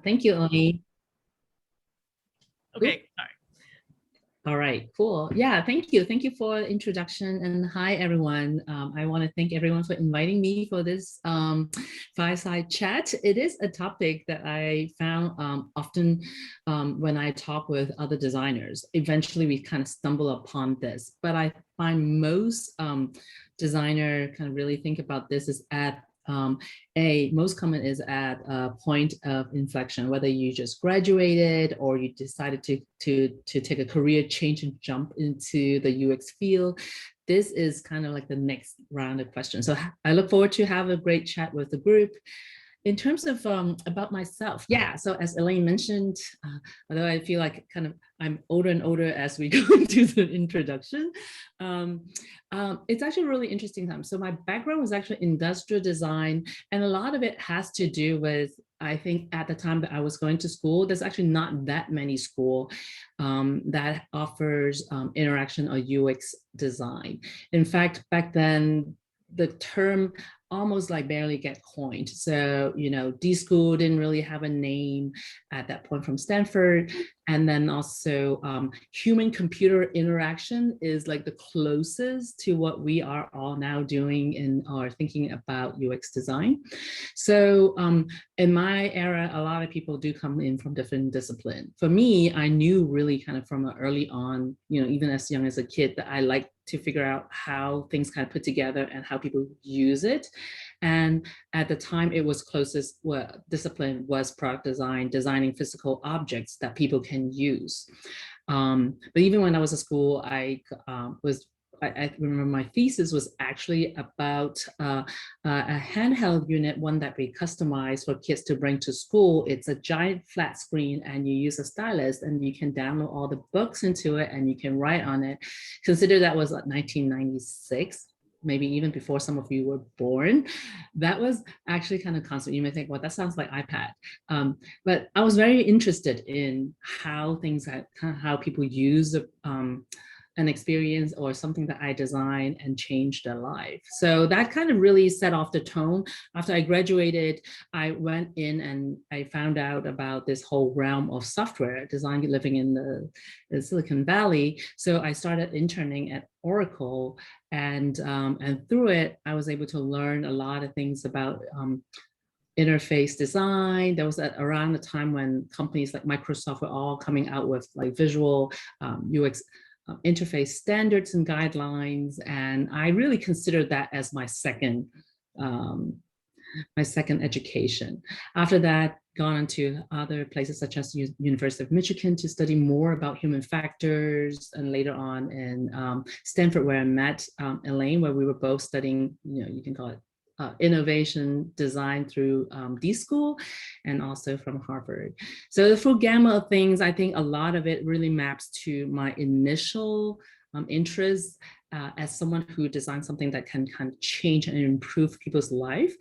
Thank you, Elaine. Okay, all right. All right, cool. Yeah, thank you. Thank you for the introduction, and hi, everyone. I want to thank everyone for inviting me for this fireside chat. It is a topic that I found often when I talk with other designers. Eventually, we kind of stumble upon this, but I find most designer kind of really think about this is at most common is at a point of inflection, whether you just graduated or you decided to take a career change and jump into the UX field. This is kind of like the next round of questions. So I look forward to have a great chat with the group. In terms of about myself, yeah, so as Elaine mentioned, although I feel like kind of I'm older and older as we go into the introduction, it's actually a really interesting time. So my background was actually industrial design, and a lot of it has to do with, I think at the time that I was going to school, there's actually not that many school that offers interaction or UX design. In fact, back then, the term almost like barely get coined. So, you know, D School didn't really have a name at that point from Stanford. And then also human computer interaction is like the closest to what we are all now doing in our thinking about UX design. So in my era, a lot of people do come in from different disciplines. For me, I knew really kind of from early on, you know, even as young as a kid, that I like to figure out how things kind of put together and how people use it. And at the time, it was closest discipline was product design, designing physical objects that people can use. But even when I was at school, I remember my thesis was actually about a handheld unit, one that we customized for kids to bring to school. It's a giant flat screen, and you use a stylus, and you can download all the books into it, and you can write on it. Consider that was like 1996. Maybe even before some of you were born. That was actually kind of constant. You may think, well, that sounds like iPad. But I was very interested in how things, how people use an experience or something that I designed and changed their life. So that kind of really set off the tone. After I graduated, I went in and I found out about this whole realm of software design living in the Silicon Valley. So I started interning at Oracle, and through it, I was able to learn a lot of things about interface design. There was around the time when companies like Microsoft were all coming out with like visual UX interface standards and guidelines, and I really considered that as my second education. After that, gone on to other places such as University of Michigan to study more about human factors, and later on in Stanford, where I met Elaine, where we were both studying, you know, you can call it innovation design through D School, and also from Harvard. So the full gamut of things, I think a lot of it really maps to my initial interests as someone who designed something that can kind of change and improve people's life.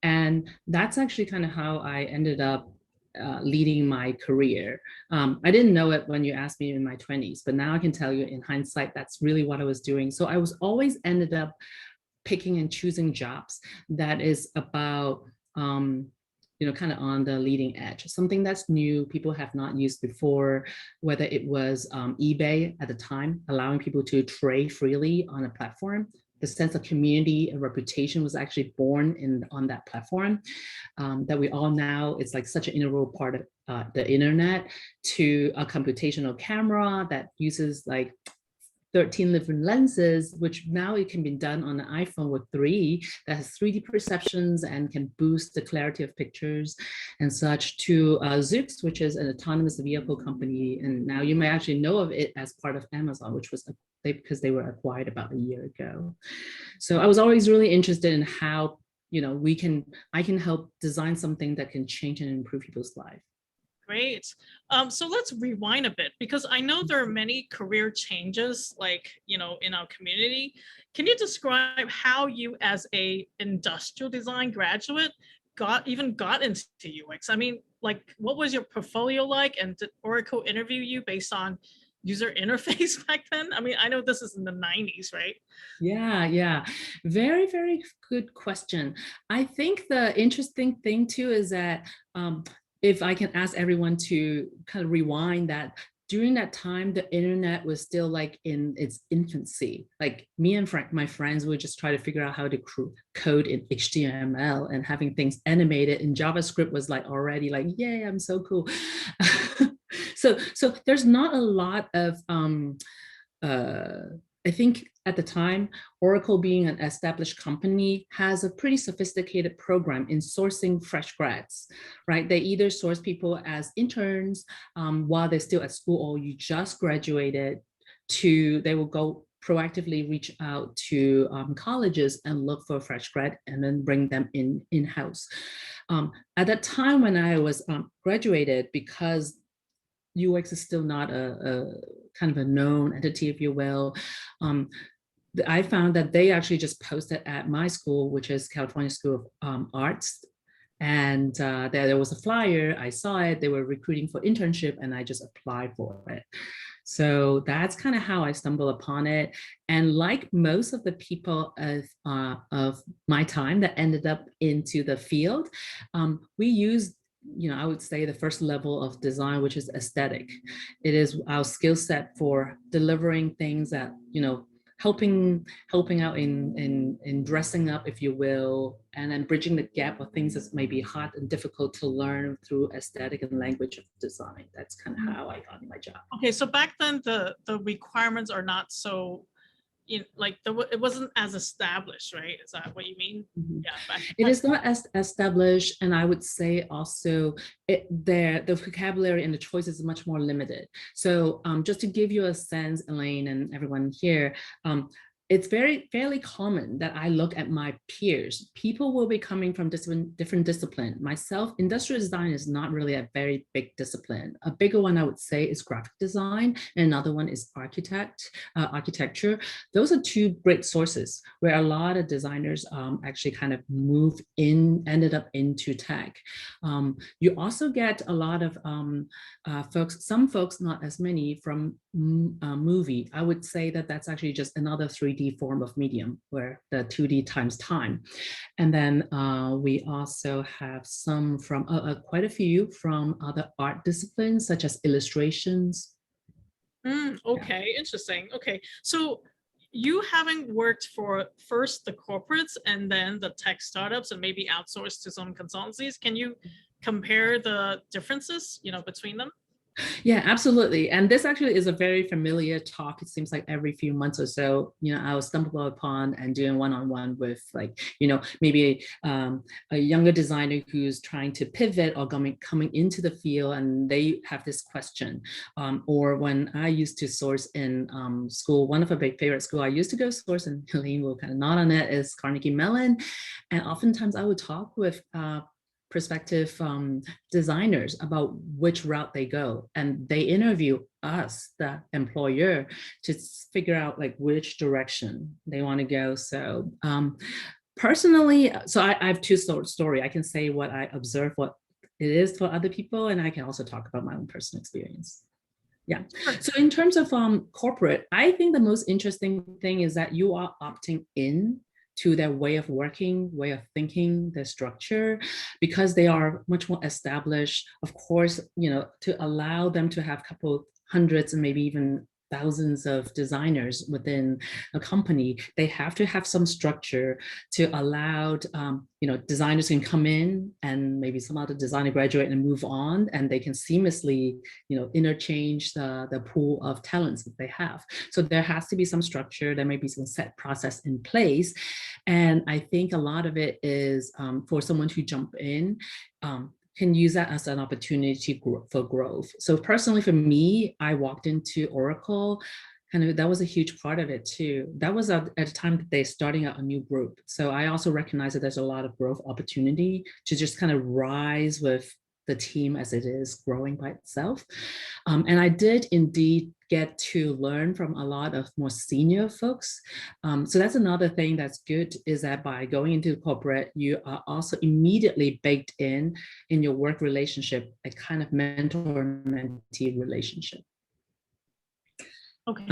And that's actually kind of how I ended up leading my career. I didn't know it when you asked me in my 20s, but now I can tell you in hindsight, that's really what I was doing. So I was always ended up picking and choosing jobs that is about, you know, kind of on the leading edge, something that's new, people have not used before, whether it was eBay at the time, allowing people to trade freely on a platform. The sense of community and reputation was actually born on that platform, that we all now, it's like such an integral part of the internet, to a computational camera that uses like 13 different lenses, which now it can be done on an iPhone with 3 that has 3D perceptions and can boost the clarity of pictures and such, to Zoox, which is an autonomous vehicle company. And now you may actually know of it as part of Amazon, which was because they were acquired about a year ago. So I was always really interested in how, you know, I can help design something that can change and improve people's life. Great. So let's rewind a bit, because I know there are many career changes, like, you know, in our community. Can you describe how you as a industrial design graduate got into UX? I mean, like, what was your portfolio like, and did Oracle interview you based on user interface back then? I mean, I know this is in the 90s, right? Yeah. Very, very good question. I think the interesting thing too is that if I can ask everyone to kind of rewind that, during that time, the internet was still like in its infancy. Like me and my friends would just try to figure out how to code in HTML, and having things animated in JavaScript was like already like, yay, I'm so cool. So there's not a lot of, I think at the time, Oracle being an established company has a pretty sophisticated program in sourcing fresh grads, right? They either source people as interns while they're still at school, or you just graduated, they will go proactively reach out to colleges and look for a fresh grad and then bring them in-house. At that time when I was graduated, because UX is still not a kind of a known entity, if you will, I found that they actually just posted at my school, which is California School of Arts. And there was a flyer, I saw it, they were recruiting for internship, and I just applied for it. So that's kind of how I stumbled upon it. And like most of the people of my time that ended up into the field, we used, I would say the first level of design, which is aesthetic. It is our skill set for delivering things that, helping out in dressing up, if you will, and then bridging the gap of things that may be hard and difficult to learn through aesthetic and language of design. That's kind of how I got my job. Okay, so back then the requirements are not so, like it wasn't as established, right? Is that what you mean? Mm-hmm. Yeah. It is not as established, and I would say also the vocabulary and the choice is much more limited. So just to give you a sense, Elaine and everyone here, it's fairly common that I look at my peers. People will be coming from different disciplines. Myself, industrial design is not really a very big discipline. A bigger one I would say is graphic design, and another one is architecture. Those are two great sources where a lot of designers actually kind of ended up into tech. You also get a lot of some folks, not as many, from movie. I would say that that's actually just another 3D form of medium, where the 2D times time. And then we also have some from quite a few from other art disciplines, such as illustrations. Okay, yeah. Interesting. Okay, so you having worked for first the corporates and then the tech startups and maybe outsourced to some consultancies, can you compare the differences, between them? Yeah, absolutely. And this actually is a very familiar talk. It seems like every few months or so, I will stumble upon and doing one-on-one with maybe a younger designer who's trying to pivot or coming into the field, and they have this question. Or when I used to source in school, one of my favorite school I used to go source, and Helene will kind of nod on it, is Carnegie Mellon. And oftentimes I would talk with prospective designers about which route they go, and they interview us, the employer, to figure out like which direction they want to go. So personally, so I have two stories. I can say what I observe, what it is for other people, and I can also talk about my own personal experience. Yeah. So in terms of corporate, I think the most interesting thing is that you are opting in to their way of working, way of thinking, their structure, because they are much more established. Of course, to allow them to have a couple hundreds and maybe even thousands of designers within a company, they have to have some structure to allow, designers can come in and maybe some other designer graduate and move on, and they can seamlessly, interchange the pool of talents that they have. So there has to be some structure, there may be some set process in place. And I think a lot of it is for someone to jump in, can use that as an opportunity for growth. So personally for me, I walked into Oracle, that was a huge part of it too. That was at a time that they're starting out a new group. So I also recognize that there's a lot of growth opportunity to just kind of rise with the team as it is growing by itself. And I did indeed get to learn from a lot of more senior folks. So that's another thing that's good, is that by going into corporate, you are also immediately baked in your work relationship, a kind of mentor-mentee relationship. Okay.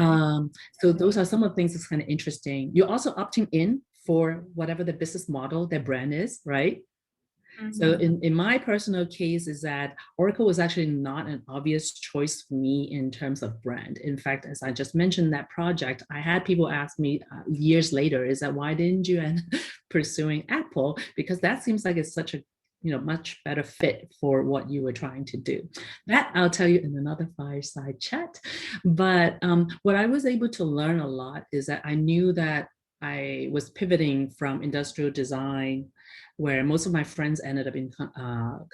So those are some of the things that's kind of interesting. You're also opting in for whatever the business model, their brand is, right? So in my personal case is that Oracle was actually not an obvious choice for me in terms of brand. In fact, as I just mentioned that project, I had people ask me years later, is that why didn't you end up pursuing Apple? Because that seems like it's such a much better fit for what you were trying to do. That I'll tell you in another fireside chat. But what I was able to learn a lot is that I knew that I was pivoting from industrial design, where most of my friends ended up in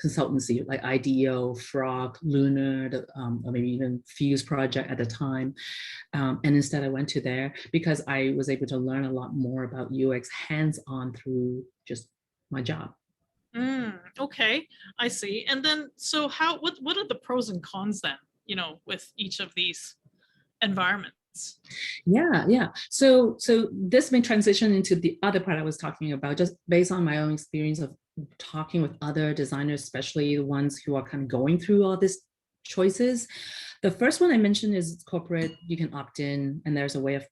consultancy, like IDEO, Frog, Lunar, or maybe even Fuse project at the time. And instead I went to there because I was able to learn a lot more about UX hands-on through just my job. Okay, I see. And then, so what are the pros and cons then, with each of these environments? Yeah. So this may transition into the other part I was talking about, just based on my own experience of talking with other designers, especially the ones who are kind of going through all these choices. The first one I mentioned is corporate. You can opt in and there's a way of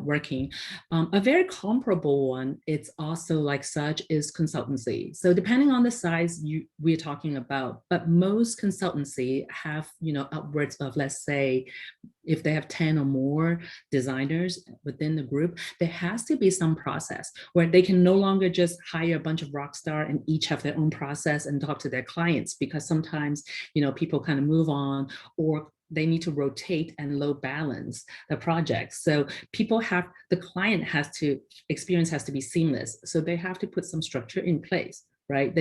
working. A very comparable one, it's also like such, is consultancy. So depending on the size we're talking about, but most consultancy have, upwards of, let's say, if they have 10 or more designers within the group, there has to be some process where they can no longer just hire a bunch of rock star and each have their own process and talk to their clients, because sometimes, people kind of move on, or they need to rotate and load balance the project. So the client experience has to be seamless. So they have to put some structure in place, right?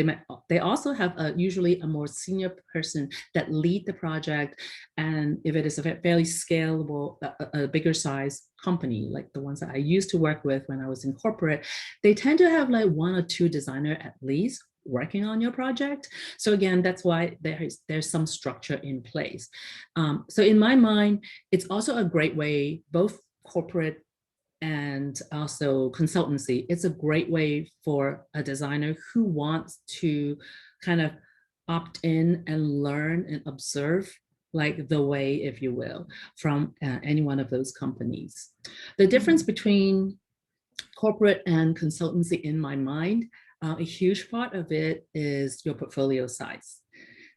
They also have usually a more senior person that lead the project. And if it is a fairly scalable, a bigger size company, like the ones that I used to work with when I was in corporate, they tend to have like 1 or 2 designers at least working on your project. So again, that's why there's some structure in place. So in my mind, it's also a great way, both corporate and also consultancy, it's a great way for a designer who wants to kind of opt in and learn and observe, like the way, if you will, from any one of those companies. The difference between corporate and consultancy in my mind, a huge part of it is your portfolio size.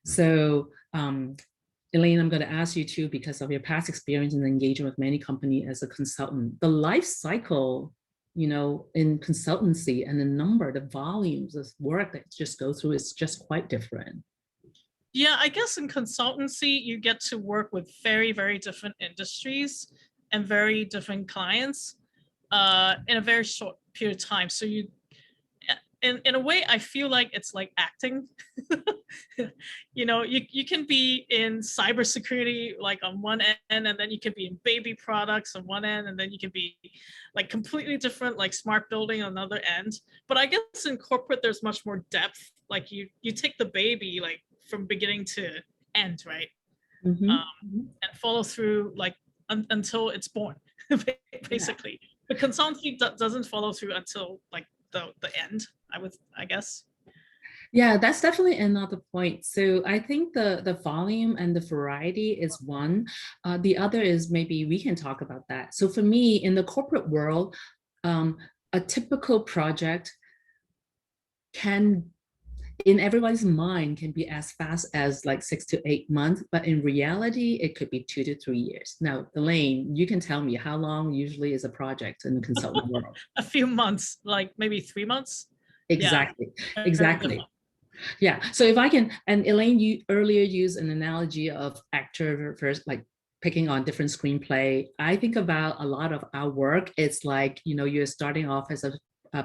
So Elaine, I'm going to ask you too, because of your past experience and engagement with many companies as a consultant, the life cycle, in consultancy and the volumes of work that just go through is just quite different. Yeah, I guess in consultancy, you get to work with very, very different industries and very different clients in a very short period of time. So in a way, I feel like it's like acting. You can be in cybersecurity like on one end, and then you can be in baby products on one end, and then you can be like completely different, like smart building on another end. But I guess in corporate, there's much more depth. Like you take the baby like from beginning to end, right? And follow through like until it's born, basically. Yeah. But consultancy doesn't follow through until like the end, I guess. Yeah, that's definitely another point. So I think the volume and the variety is one. The other is, maybe we can talk about that. So for me, in the corporate world, a typical project can, in everybody's mind, can be as fast as like 6 to 8 months, but in reality, it could be 2 to 3 years. Now, Elaine, you can tell me how long usually is a project in the consultant world? A few months, like maybe 3 months. Exactly, yeah. Exactly. Yeah, so if I can, and Elaine, you earlier used an analogy of actor first, like picking on different screenplay. I think about a lot of our work, it's like, you're starting off as a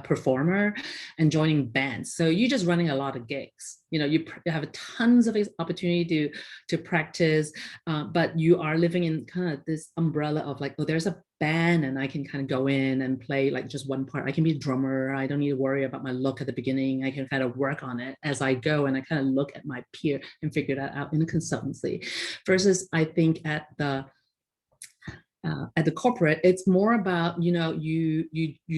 performer and joining bands. So you're just running a lot of gigs. You have tons of opportunity to practice, but you are living in kind of this umbrella of like, oh, there's a band and I can kind of go in and play like just one part. I can be a drummer. I don't need to worry about my look at the beginning. I can kind of work on it as I go, and I kind of look at my peer and figure that out in a consultancy. Versus I think at the at the corporate, it's more about, you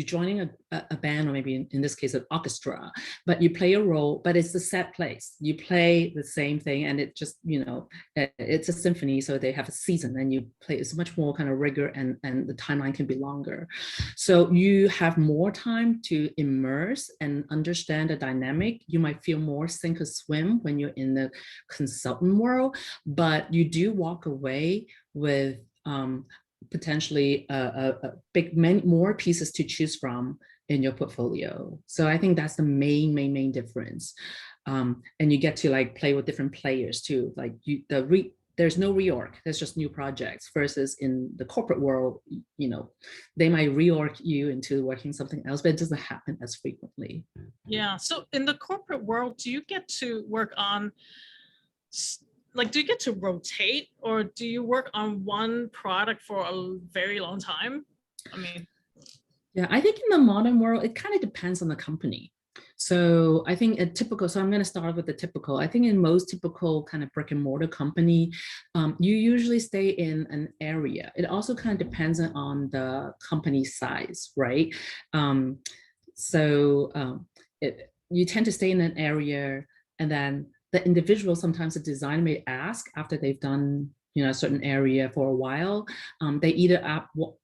joining a band, or maybe in this case, an orchestra, but you play a role, but it's the set place. You play the same thing, and it just, it's a symphony, so they have a season, and you play. It's much more kind of rigor, and the timeline can be longer. So you have more time to immerse and understand the dynamic. You might feel more sink or swim when you're in the consultant world, but you do walk away with potentially many more pieces to choose from in your portfolio. So I think that's the main difference. And you get to like play with different players too. Like there's no reorg, there's just new projects, versus in the corporate world, they might reorg you into working something else, but it doesn't happen as frequently. Yeah, so in the corporate world, do you get to work on, do you get to rotate, or do you work on one product for a very long time? I mean, yeah, I think in the modern world, it kind of depends on the company. So I think so I'm going to start with the typical. I think in most typical kind of brick and mortar company, you usually stay in an area. It also kind of depends on the company size, right? You tend to stay in an area, and then the individual, sometimes the designer may ask after they've done a certain area for a while, they either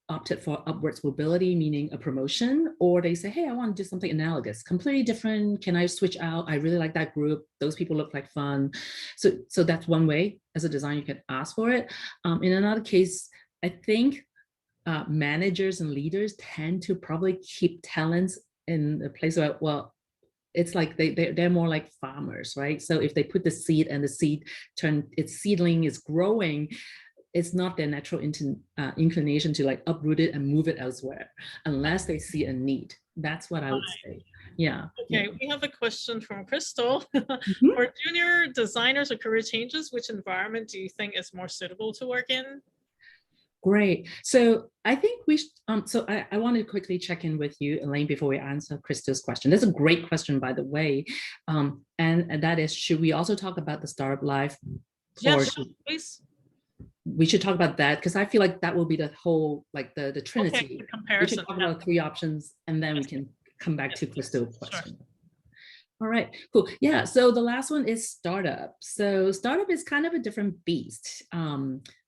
opted for upwards mobility, meaning a promotion, or they say, hey, I want to do something analogous, completely different. Can I switch out? I really like that group. Those people look like fun. So that's one way as a designer you can ask for it. In another case, I think managers and leaders tend to probably keep talents in a place where, well, it's like they're more like farmers, right? So if they put the seed and the seed its seedling is growing, it's not their natural inclination to like uproot it and move it elsewhere, unless they see a need. That's what I would say. Yeah. Okay, yeah. We have a question from Crystal. Mm-hmm. For junior designers or career changes, which environment do you think is more suitable to work in? Great. So I think I want to quickly check in with you, Elaine, before we answer Crystal's question. That's a great question, by the way. And that is, should we also talk about the startup life? Yes, please. We should talk about that, because I feel like that will be the whole, like the trinity. Okay, the comparison. We should talk about 3 options, and then we can come back to Crystal's question. Sure. All right, cool. Yeah, so the last one is startup. So startup is kind of a different beast. I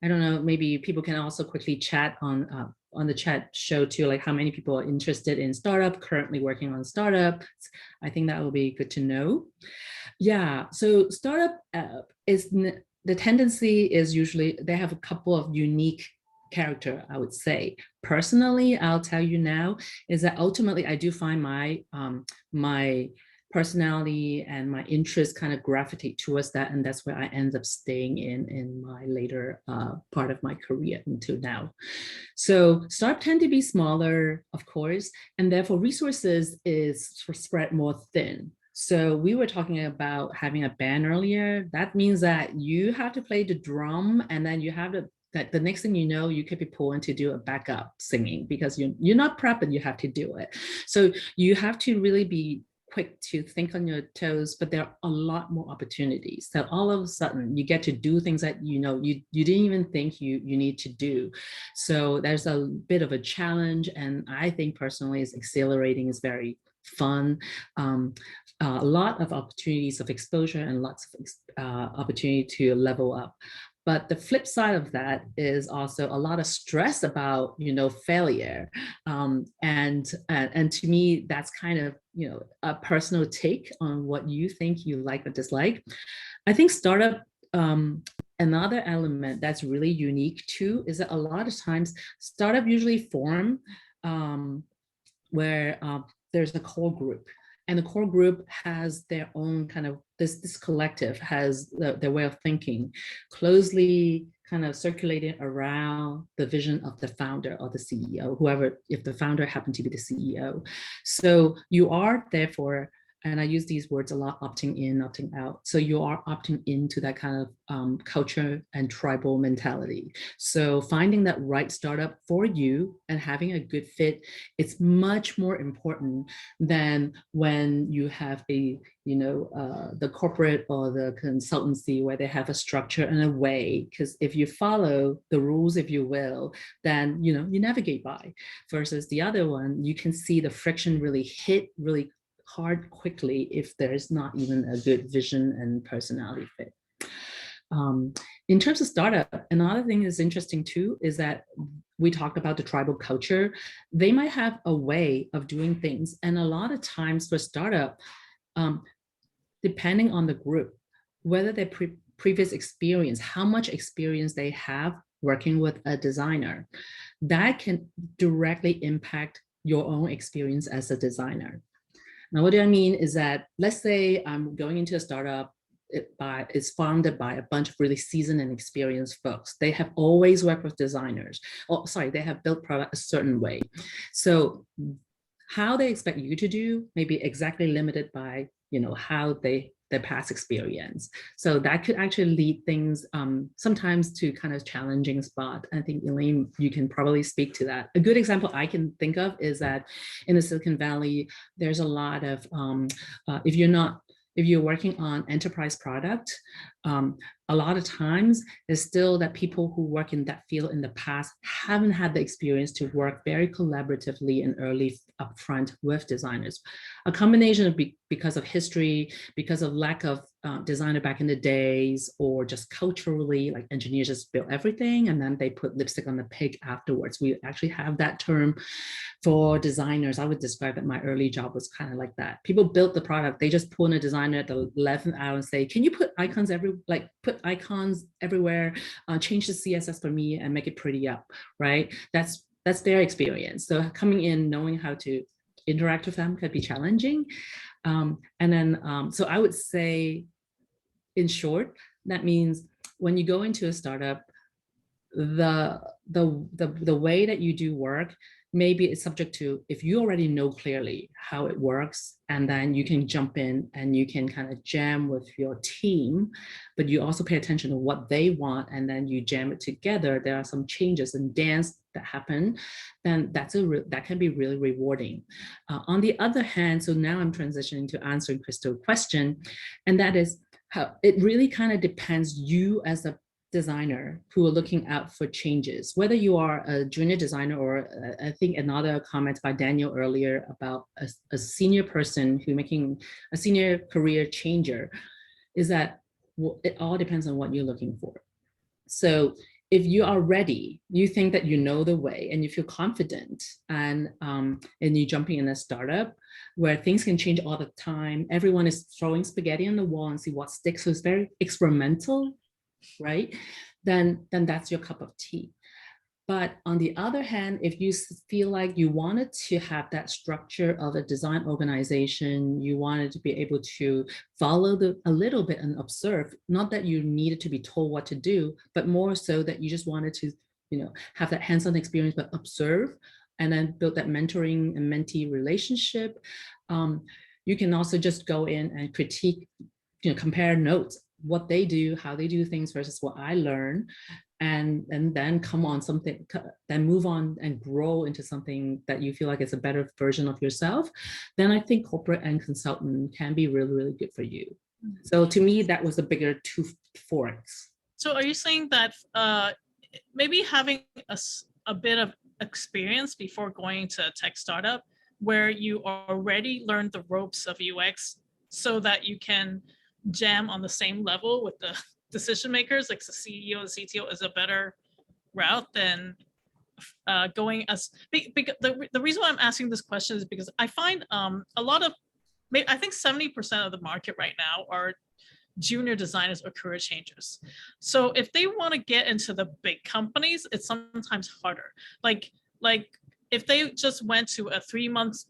don't know, maybe people can also quickly chat on the chat show too, like how many people are interested in startup, currently working on startup. I think that will be good to know. Yeah, so startup is, the tendency is usually they have a couple of unique character, I would say. Personally, I'll tell you now, is that ultimately I do find my personality and my interests kind of gravitate towards that, and that's where I end up staying in my later part of my career until now. So startups tend to be smaller, of course, and therefore resources is spread more thin. So we were talking about having a band earlier. That means that you have to play the drum, and then you have to, that the next thing you know, you could be pulled to do a backup singing, because you're not prepped and you have to do it. So you have to really be quick to think on your toes, but there are a lot more opportunities. So all of a sudden you get to do things that you didn't even think you need to do. So there's a bit of a challenge, and I think personally is exhilarating, is very fun. A lot of opportunities of exposure and lots of opportunity to level up. But the flip side of that is also a lot of stress about, failure. And to me, that's kind of, a personal take on what you think you like or dislike. I think startup, another element that's really unique too, is that a lot of times startup usually form where there's a core group. And the core group has their own kind of, this collective has their way of thinking, closely kind of circulated around the vision of the founder or the CEO, whoever, if the founder happened to be the CEO. So you are therefore and I use these words a lot, opting in, opting out. So you are opting into that kind of culture and tribal mentality. So finding that right startup for you and having a good fit, it's much more important than when you have a, the corporate or the consultancy where they have a structure and a way. Because if you follow the rules, if you will, then, you navigate by. Versus the other one, you can see the friction really hit really hard quickly if there's not even a good vision and personality fit. In terms of startup, another thing that's interesting too is that we talked about the tribal culture. They might have a way of doing things, and a lot of times for startup, depending on the group, whether their previous experience, how much experience they have working with a designer, that can directly impact your own experience as a designer. Now, what do I mean is that, let's say I'm going into a startup, it's founded by a bunch of really seasoned and experienced folks. They have always worked with designers. They have built product a certain way. So how they expect you to do may be exactly limited by, how their past experience. So that could actually lead things sometimes to kind of challenging spot. I think, Elaine, you can probably speak to that. A good example I can think of is that in the Silicon Valley, there's a lot of, if you're working on enterprise product, a lot of times it's still that people who work in that field in the past haven't had the experience to work very collaboratively and early upfront with designers. A combination of because of history, because of lack of designer back in the days, or just culturally, like engineers just build everything and then they put lipstick on the pig afterwards. We actually have that term for designers. I would describe that my early job was kind of like that. People built the product, they just pull in a designer at the 11th hour and say, can you put icons everywhere, change the CSS for me and make it pretty up, right? That's their experience. So coming in, knowing how to interact with them could be challenging. So I would say, in short, that means when you go into a startup, the way that you do work, maybe it's subject to, if you already know clearly how it works, and then you can jump in and you can kind of jam with your team, but you also pay attention to what they want, and then you jam it together. There are some changes and dance that happen, then that can be really rewarding. On the other hand, so now I'm transitioning to answering Crystal's question, and that is how it really kind of depends you as a designer who are looking out for changes, whether you are a junior designer or I think another comment by Daniel earlier about a senior person who making a senior career changer, is that it all depends on what you're looking for. So if you are ready, you think that you know the way and you feel confident, and you're jumping in a startup where things can change all the time, everyone is throwing spaghetti on the wall and see what sticks, so it's very experimental, right? Then that's your cup of tea. But on the other hand, if you feel like you wanted to have that structure of a design organization, you wanted to be able to follow a little bit and observe, not that you needed to be told what to do, but more so that you just wanted to, have that hands-on experience, but observe and then build that mentoring and mentee relationship. You can also just go in and critique, compare notes, what they do, how they do things versus what I learn, and then come on something, then move on and grow into something that you feel like is a better version of yourself. Then I think corporate and consultant can be really, really good for you. So to me, that was the bigger two forks. So are you saying that maybe having a bit of experience before going to a tech startup where you already learned the ropes of UX so that you can jam on the same level with the decision makers, like the CEO and CTO, is a better route than going as the reason why I'm asking this question is because I find a lot of, I think 70% of the market right now are junior designers or career changers. So if they want to get into the big companies, it's sometimes harder. Like if they just went to a 3-month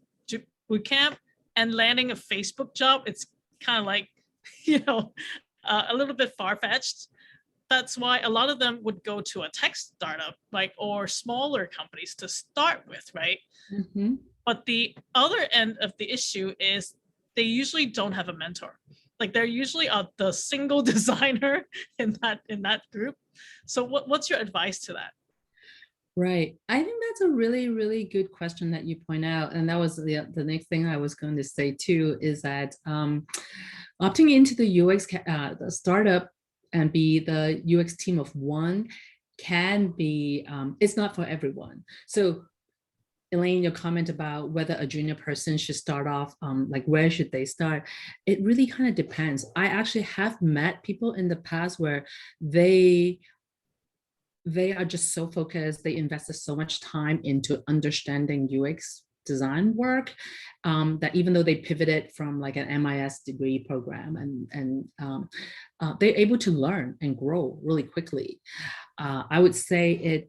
boot camp and landing a Facebook job, it's kind of like, a little bit far-fetched. That's why a lot of them would go to a tech startup, or smaller companies to start with, right? Mm-hmm. But the other end of the issue is they usually don't have a mentor. Like they're usually the single designer in that group. So what's your advice to that? Right. I think that's a really, really good question that you point out. And that was the next thing I was going to say too, is that opting into the UX the startup and be the UX team of one can be, it's not for everyone. So Elaine, your comment about whether a junior person should start off, like where should they start? It really kind of depends. I actually have met people in the past where they are just so focused, they invested so much time into understanding UX design work that even though they pivoted from like an MIS degree program and they're able to learn and grow really quickly. I would say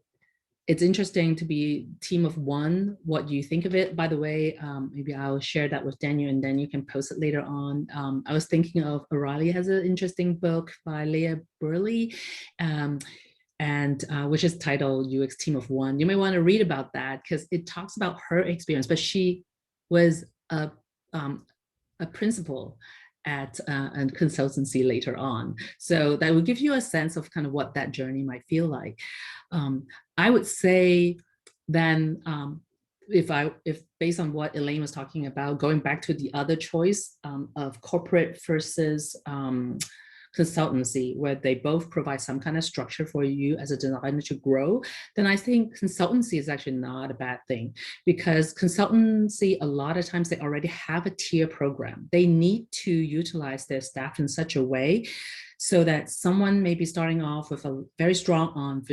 it's interesting to be team of one. What do you think of it? By the way, maybe I'll share that with Daniel and then you can post it later on. I was thinking of O'Reilly has an interesting book by Leah Burley, and which is titled UX Team of One. You may want to read about that because it talks about her experience, but she was a principal at a consultancy later on. So that will give you a sense of kind of what that journey might feel like. I would say then, if based on what Elaine was talking about, going back to the other choice of corporate versus consultancy, where they both provide some kind of structure for you as a designer to grow, then I think consultancy is actually not a bad thing, because consultancy, a lot of times they already have a tier program. They need to utilize their staff in such a way so that someone may be starting off with a very strong on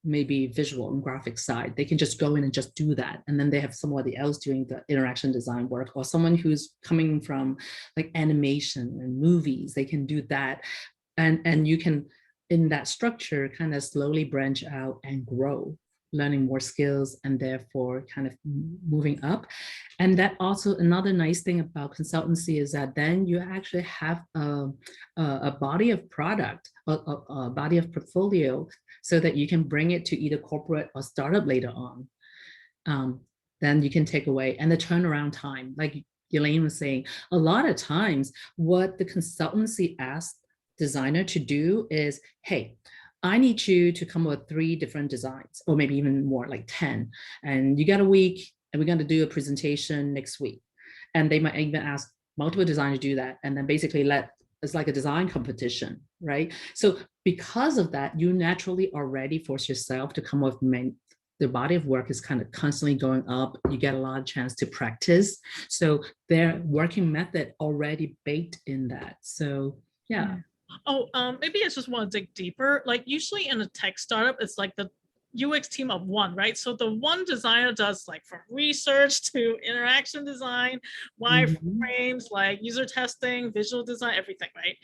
maybe visual and graphic side, they can just go in and just do that. And then they have somebody else doing the interaction design work, or someone who's coming from like animation and movies, they can do that. And you can, in that structure, kind of slowly branch out and grow, learning more skills and therefore kind of moving up. And that also, another nice thing about consultancy is that then you actually have a body of product, a body of portfolio, so that you can bring it to either corporate or startup later on. Then you can take away, and the turnaround time, like Elaine was saying, a lot of times what the consultancy asks designer to do is, hey, I need you to come up with 3 different designs, or maybe even more, like 10. And you got a week, and we're going to do a presentation next week. And they might even ask multiple designers to do that. And then basically it's like a design competition, right? So because of that, you naturally already force yourself to come up with the body of work is kind of constantly going up. You get a lot of chance to practice. So their working method already baked in that. So yeah. Oh, maybe I just want to dig deeper. Like usually in a tech startup, it's like the UX team of one, right? So the one designer does like from research to interaction design, wireframes, like user testing, visual design, everything, right?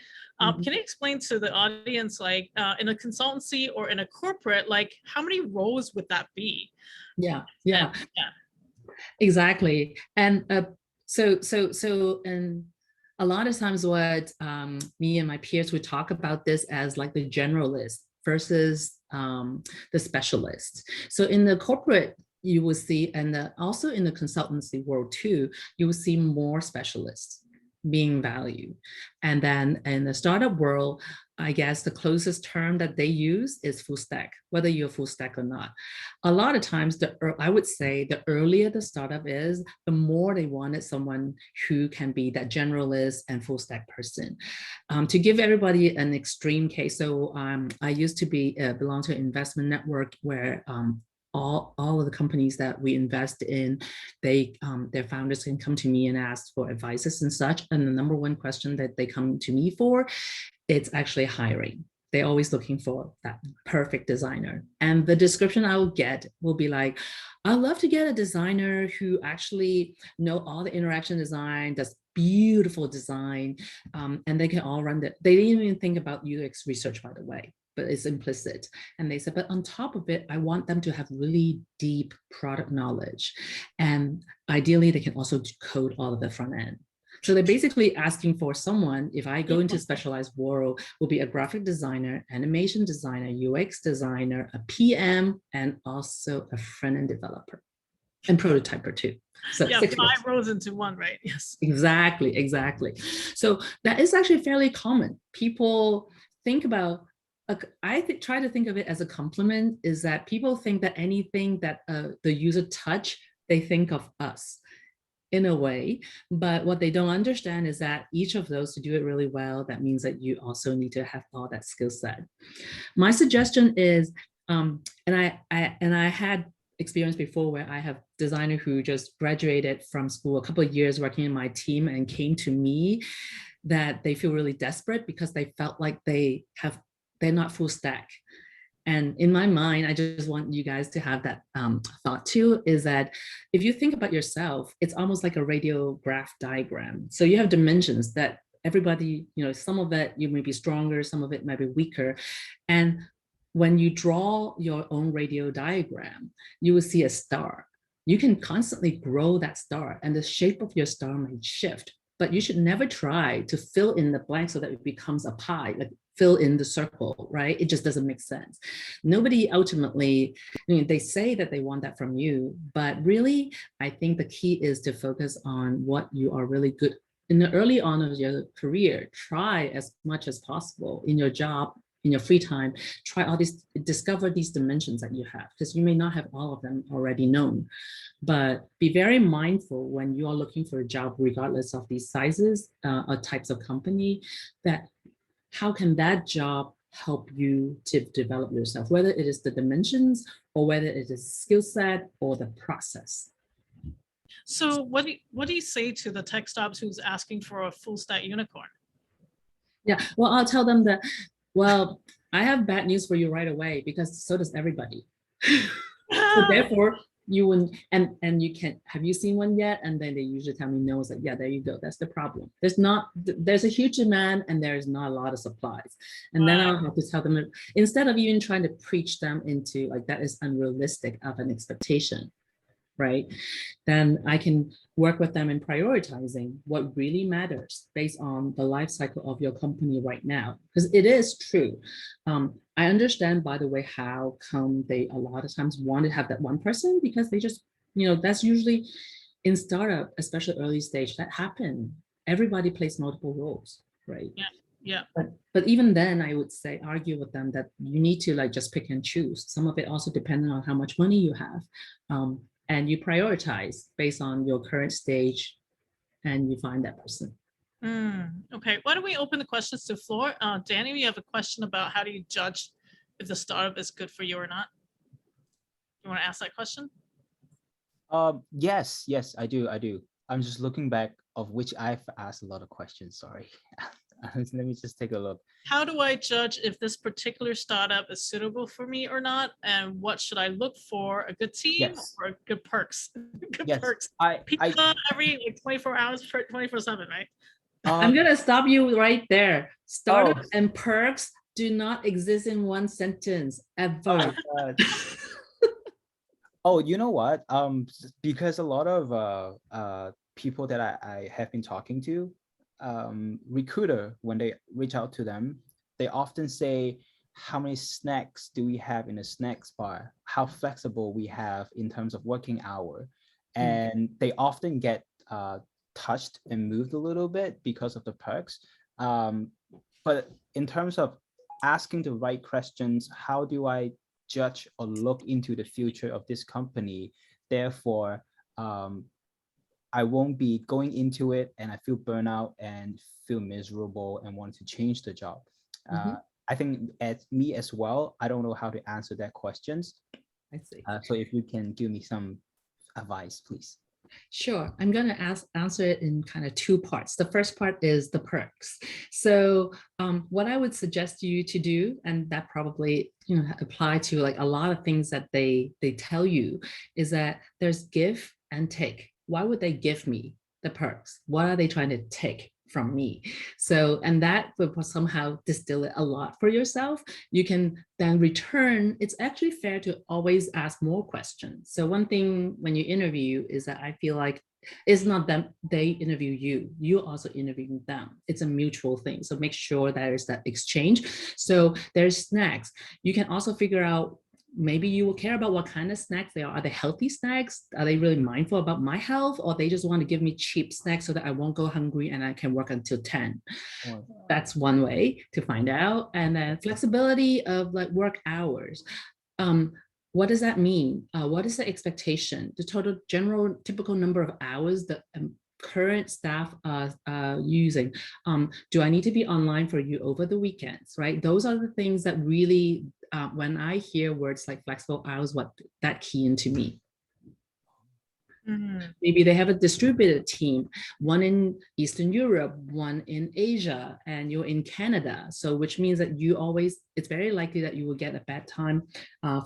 Can you explain to the audience, like in a consultancy or in a corporate, like how many roles would that be? Yeah. Exactly. And and a lot of times what me and my peers would talk about this as like the generalist versus the specialist. So in the corporate, you will see, and also in the consultancy world too, you will see more specialists being valued. And then in the startup world, I guess the closest term that they use is full stack, whether you're full stack or not. A lot of times, I would say the earlier the startup is, the more they wanted someone who can be that generalist and full stack person. To give everybody an extreme case, so I used to belong to an investment network where all of the companies that we invest in, their founders can come to me and ask for advices and such. And the number one question that they come to me for, it's actually hiring. They're always looking for that perfect designer. And the description I will get will be like, I'd love to get a designer who actually know all the interaction design, does beautiful design, and they can all run that. They didn't even think about UX research, by the way, but it's implicit. And they said, but on top of it, I want them to have really deep product knowledge. And ideally, they can also code all of the front end. So they're basically asking for someone, if I go into specialized world, will be a graphic designer, animation designer, UX designer, a PM, and also a front-end developer. and prototyper too. So yeah, 6 5 rows into one, right? Yes. Exactly. So that is actually fairly common. People think about, try to think of it as a compliment, is that people think that anything that the user touch, they think of us in a way, but what they don't understand is that each of those, to do it really well, that means that you also need to have all that skill set. My suggestion is, and I had experience before where I have designer who just graduated from school, a couple of years working in my team, and came to me that they feel really desperate because they felt like they're not full stack. And in my mind, I just want you guys to have that thought too, is that if you think about yourself, it's almost like a radiograph diagram. So you have dimensions that everybody, some of it you may be stronger, some of it might be weaker. And when you draw your own radio diagram, you will see a star. You can constantly grow that star, and the shape of your star might shift, but you should never try to fill in the blank so that it becomes a pie, like fill in the circle, right? It just doesn't make sense. Nobody ultimately, they say that they want that from you, but really, I think the key is to focus on what you are really good in the early on of your career. Try as much as possible in your job, in your free time, try all these, discover these dimensions that you have, because you may not have all of them already known. But be very mindful when you are looking for a job, regardless of these sizes or types of company, that how can that job help you to develop yourself, whether it is the dimensions or whether it is skill set or the process. So what do you say to the tech startups who's asking for a full stack unicorn? Yeah, well, I'll tell them that, well, I have bad news for you right away, because so does everybody. So therefore, you wouldn't, and you can't, have you seen one yet? And then they usually tell me no. It's like, yeah, there you go. That's the problem. There's a huge demand and there's not a lot of supplies. And then I'll have to tell them, instead of even trying to preach them into like, that is unrealistic of an expectation, right? Then I can work with them in prioritizing what really matters based on the life cycle of your company right now. Because it is true. I understand, by the way, how come they a lot of times want to have that one person, because they just, that's usually in startup, especially early stage, that happen. Everybody plays multiple roles, right? Yeah. But even then, I would say, argue with them that you need to like just pick and choose. Some of it also depending on how much money you have. And you prioritize based on your current stage, and you find that person. Okay, why don't we open the questions to the floor? Danny, we have a question about how do you judge if the startup is good for you or not? You want to ask that question? Yes, I do. I'm just looking back of which I've asked a lot of questions. Sorry. Let me just take a look. How do I judge if this particular startup is suitable for me or not? And what should I look for? A good team or good perks? Good perks. Pizza every like 24 hours, 24/7, right? I'm going to stop you right there. Startup and perks do not exist in one sentence ever. Oh, you know what? Because a lot of people that I have been talking to, recruiter, when they reach out to them, they often say, how many snacks do we have in a snacks bar? How flexible we have in terms of working hour. And they often get touched and moved a little bit because of the perks. But in terms of asking the right questions, how do I judge or look into the future of this company? Therefore, I won't be going into it and I feel burnout and feel miserable and want to change the job. I think as me as well, I don't know how to answer that questions. I see. So if you can give me some advice, please. Sure. I'm going to answer it in kind of two parts. The first part is the perks. So what I would suggest you to do, and that probably apply to like a lot of things that they tell you, is that there's give and take. Why would they give me the perks? What are they trying to take from me? So, and that will somehow distill it a lot for yourself. You can then return. It's actually fair to always ask more questions. So one thing when you interview is that I feel like it's not them, they interview you, you also interviewing them. It's a mutual thing. So make sure there's that exchange. So there's snacks. You can also figure out maybe you will care about what kind of snacks they are. Are they healthy snacks? Are they really mindful about my health, or they just want to give me cheap snacks so that I won't go hungry and I can work until 10? That's one way to find out. And then flexibility of like work hours. What does that mean? What is the expectation? The total general typical number of hours that current staff are using. Do I need to be online for you over the weekends, right? Those are the things that really, when I hear words like flexible hours, what that key into me. Maybe they have a distributed team, one in Eastern Europe, one in Asia, and you're in Canada. So which means that you always, it's very likely that you will get a bad time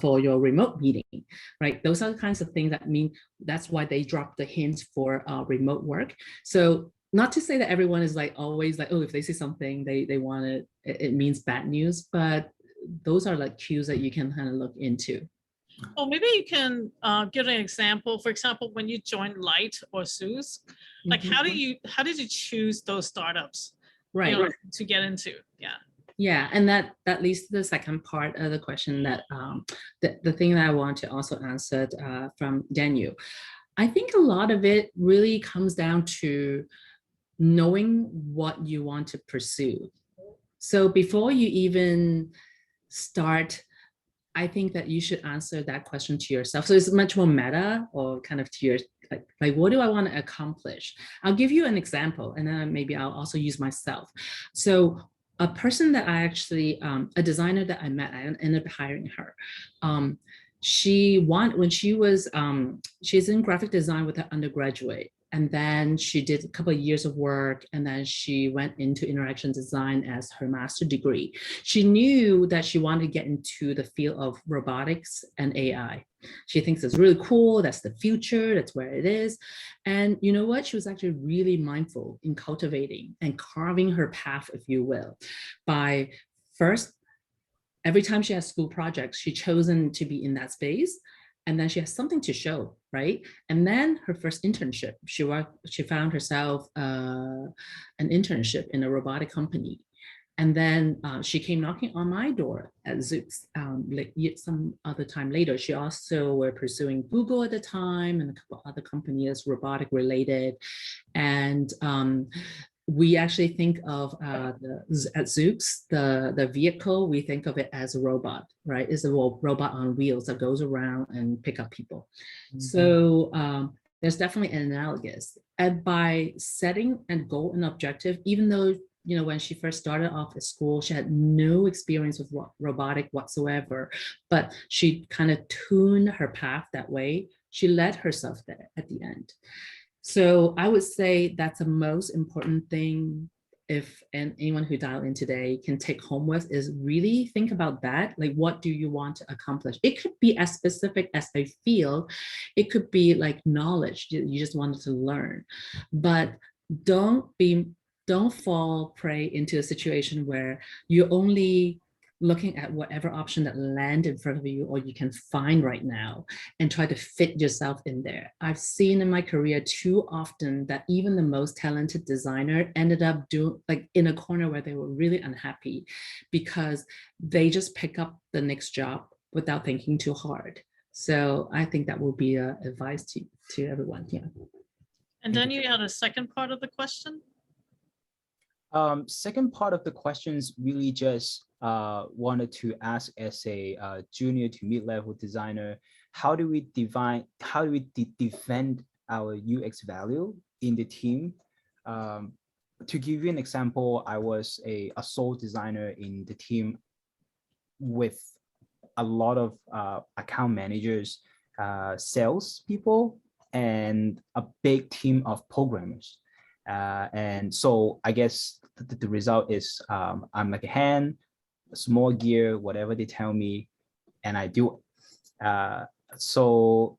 for your remote meeting, right? Those are the kinds of things that mean, that's why they drop the hint for remote work. So not to say that everyone is like always like, oh, if they see something, they want it means bad news, but those are like cues that you can kind of look into. Oh, maybe you can give an example. For example, when you joined Light or Zoox, like how did you choose those startups, right, you know, to get into? Yeah, and that leads to the second part of the question, that the thing that I want to also answer from Daniel. I think a lot of it really comes down to knowing what you want to pursue. So before you even start, I think that you should answer that question to yourself. So it's much more meta, or kind of to your, like what do I want to accomplish? I'll give you an example, and then maybe I'll also use myself. So a person that I actually, a designer that I met, I ended up hiring her. When she was, she's in graphic design with her undergraduate. And then she did a couple of years of work, and then she went into interaction design as her master's degree. She knew that she wanted to get into the field of robotics and AI. She thinks it's really cool. That's the future. That's where it is. And you know what? She was actually really mindful in cultivating and carving her path, if you will, by first, every time she has school projects, she chosen to be in that space. And then she has something to show, right? And then her first internship, she found herself an internship in a robotic company. And then she came knocking on my door at Zoox some other time later. She also were pursuing Google at the time, and a couple other companies robotic related. And we actually think of at Zoox, the vehicle, we think of it as a robot, right? It's a robot on wheels that goes around and pick up people. So there's definitely an analogous. And by setting a goal and objective, even though, you know, when she first started off at school, she had no experience with robotic whatsoever, but she kind of tuned her path that way. She led herself there at the end. So I would say that's the most important thing, if anyone who dialed in today can take home with, is really think about that. Like, what do you want to accomplish? It could be as specific as a field. It could be like knowledge you just wanted to learn, but don't fall prey into a situation where you're only looking at whatever option that land in front of you or you can find right now and try to fit yourself in there. I've seen in my career too often that even the most talented designer ended up in a corner where they were really unhappy because they just pick up the next job without thinking too hard. So I think that will be advice to everyone. Yeah. And then you had a second part of the question? Second part of the questions really just wanted to ask, as a junior to mid-level designer, how do we defend our UX value in the team? To give you an example, I was a sole designer in the team with a lot of account managers, sales people, and a big team of programmers. And so I guess the result is I'm like a hand, a small gear, whatever they tell me, and I do it. So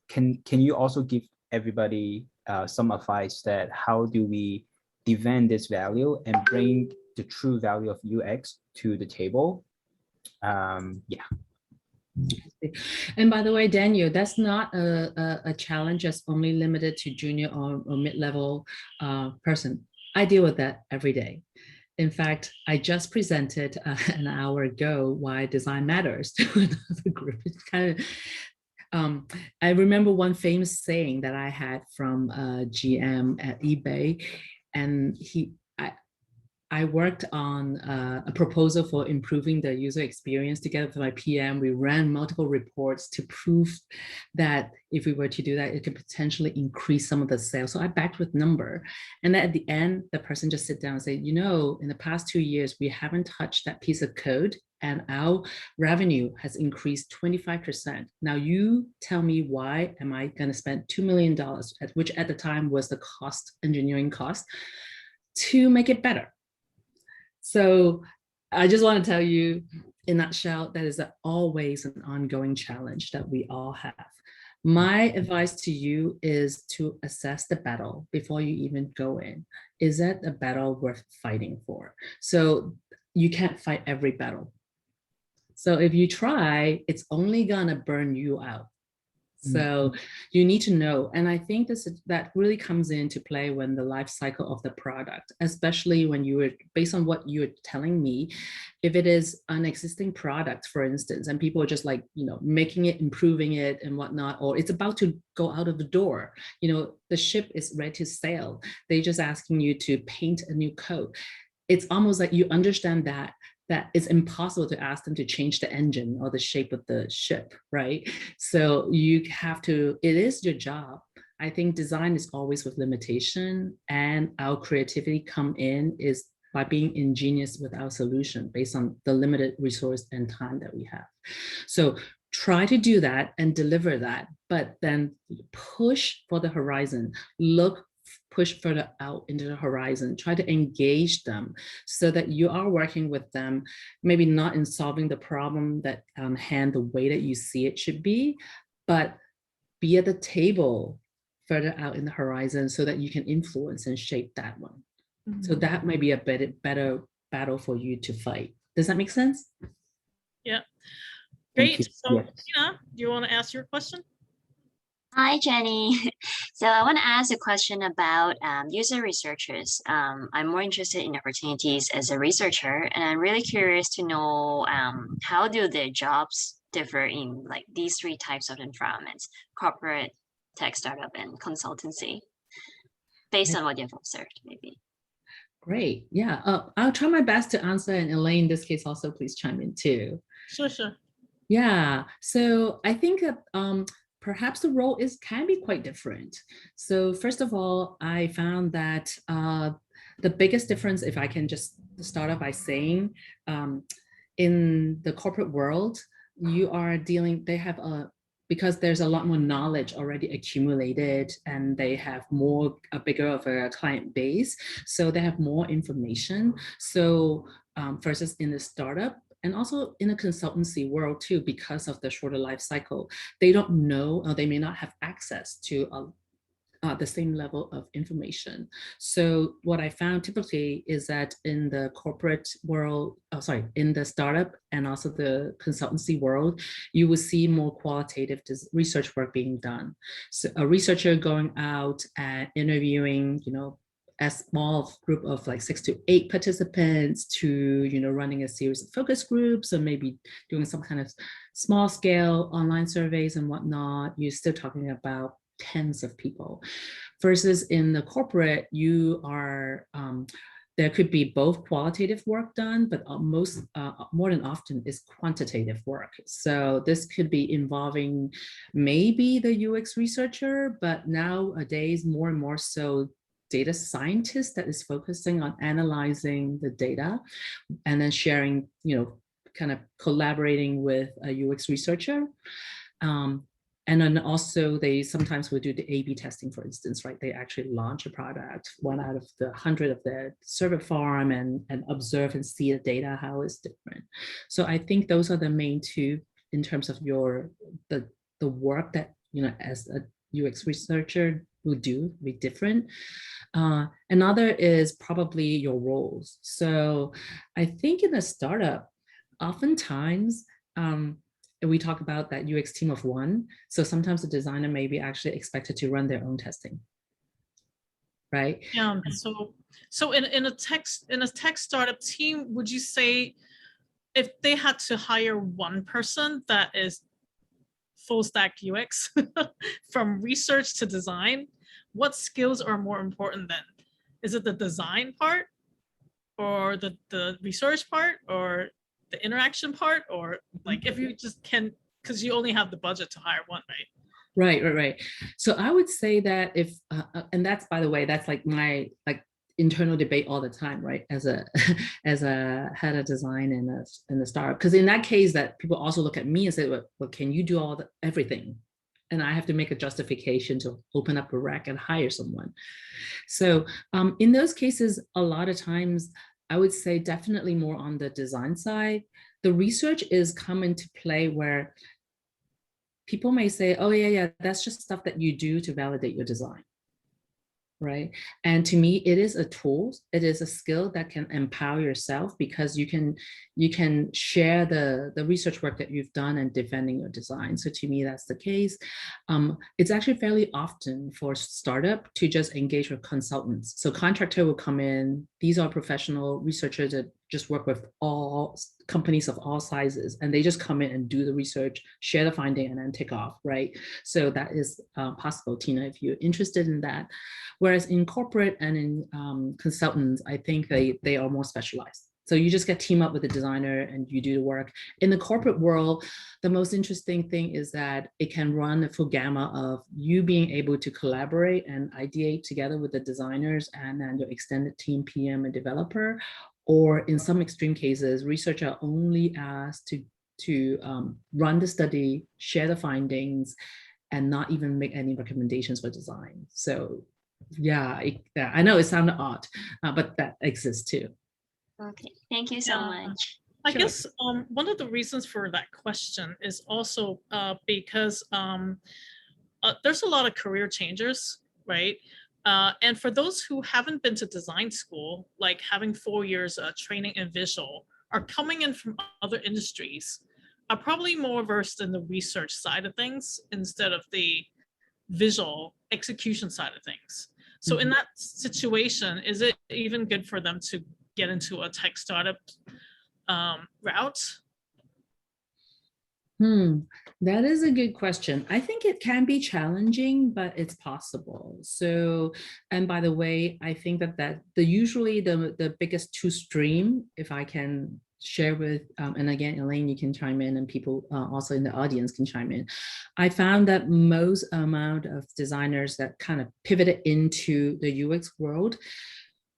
can you also give everybody some advice that how do we defend this value and bring the true value of UX to the table? Yeah. And by the way, Daniel, that's not a challenge that's only limited to junior or mid-level person. I deal with that every day. In fact, I just presented an hour ago why design matters to another group. It's kind of, I remember one famous saying that I had from a GM at eBay, and I worked on a proposal for improving the user experience together with my PM. We ran multiple reports to prove that if we were to do that, it could potentially increase some of the sales. So I backed with number. And then at the end, the person just sit down and say, you know, in the past 2 years, we haven't touched that piece of code and our revenue has increased 25%. Now you tell me, why am I going to spend $2 million, which at the time was the cost, engineering cost, to make it better? So I just want to tell you in a nutshell, that is always an ongoing challenge that we all have. My advice to you is to assess the battle before you even go in. Is that a battle worth fighting for? So you can't fight every battle. So if you try, it's only gonna burn you out. So you need to know, and I think that really comes into play when the life cycle of the product, especially when you were, based on what you were telling me, if it is an existing product, for instance, and people are just like, you know, making it, improving it and whatnot, or it's about to go out of the door, you know, the ship is ready to sail. They're just asking you to paint a new coat. It's almost like you understand that it's impossible to ask them to change the engine or the shape of the ship, right? So you have to, it is your job. I think design is always with limitation, and our creativity come in is by being ingenious with our solution based on the limited resource and time that we have. So try to do that and deliver that, but then push for the horizon, push further out into the horizon, try to engage them so that you are working with them, maybe not in solving the problem that hand the way that you see it should be, but be at the table further out in the horizon so that you can influence and shape that one. Mm-hmm. So that might be a better battle for you to fight. Does that make sense? Yeah, great. So Tina, do you want to ask your question? Hi, Jenny. So I want to ask a question about user researchers. I'm more interested in opportunities as a researcher, and I'm really curious to know how do their jobs differ in like these 3 types of environments: corporate, tech startup, and consultancy, based on what you've observed, maybe. Great. Yeah, I'll try my best to answer, and Elaine, in this case, also please chime in too. Sure. Yeah, so I think that perhaps the role can be quite different. So first of all, I found that the biggest difference, if I can just start off by saying, in the corporate world, you are dealing, because there's a lot more knowledge already accumulated, and they have a bigger of a client base, so they have more information. So versus in the startup, and also in the consultancy world too, because of the shorter life cycle, they don't know, or they may not have access to the same level of information. So what I found typically is that in the corporate world, in the startup and also the consultancy world, you will see more qualitative research work being done. So a researcher going out and interviewing, you know, a small group of like 6 to 8 participants to, you know, running a series of focus groups, or maybe doing some kind of small scale online surveys and whatnot. You're still talking about tens of people, versus in the corporate, you are, there could be both qualitative work done, but more than often is quantitative work. So this could be involving maybe the UX researcher, but nowadays more and more so data scientist that is focusing on analyzing the data and then sharing, you know, kind of collaborating with a UX researcher. And then also they sometimes will do the A/B testing, for instance, right? They actually launch a product, 1 out of the 100 of their server farm, and observe and see the data, how it's different. So I think those are the main 2 in terms of the work that, you know, as a UX researcher will do, be different. Another is probably your roles. So I think in a startup, oftentimes, we talk about that UX team of 1. So sometimes the designer may be actually expected to run their own testing. right? Yeah. So in a tech startup team, would you say if they had to hire one person that is full stack UX from research to design, what skills are more important then? Is it the design part, or the research part, or the interaction part, or like if you just can, because you only have the budget to hire one, right? Right. So I would say that if, and that's, by the way, that's like my internal debate all the time, right? As a as a head of design in the startup, because in that case, that people also look at me and say, well, can you do everything? And I have to make a justification to open up a rack and hire someone. So in those cases, a lot of times, I would say definitely more on the design side. The research is come into play where people may say, oh yeah, that's just stuff that you do to validate your design, right? And to me, it is a tool. It is a skill that can empower yourself, because you can share the research work that you've done and defending your design. So to me, that's the case. It's actually fairly often for startup to just engage with consultants. So contractor will come in. These are professional researchers that just work with all companies of all sizes, and they just come in and do the research, share the finding, and then take off, right? So that is possible, Tina, if you're interested in that. Whereas in corporate and in consultants, I think they are more specialized. So you just get team up with the designer and you do the work. In the corporate world, the most interesting thing is that it can run a full gamma of you being able to collaborate and ideate together with the designers and then your extended team, PM and developer. Or in some extreme cases, researchers are only asked to run the study, share the findings, and not even make any recommendations for design. So yeah, I know it sounded odd, but that exists too. Okay, thank you so much. I guess one of the reasons for that question is also because there's a lot of career changers, right? And for those who haven't been to design school, like having 4 years training in visual, are coming in from other industries, are probably more versed in the research side of things instead of the visual execution side of things. So in that situation, is it even good for them to get into a tech startup route? That is a good question. I think it can be challenging, but it's possible. So, and by the way, I think that usually the biggest two stream, if I can share with, and again, Elaine, you can chime in, and people also in the audience can chime in. I found that most amount of designers that kind of pivoted into the UX world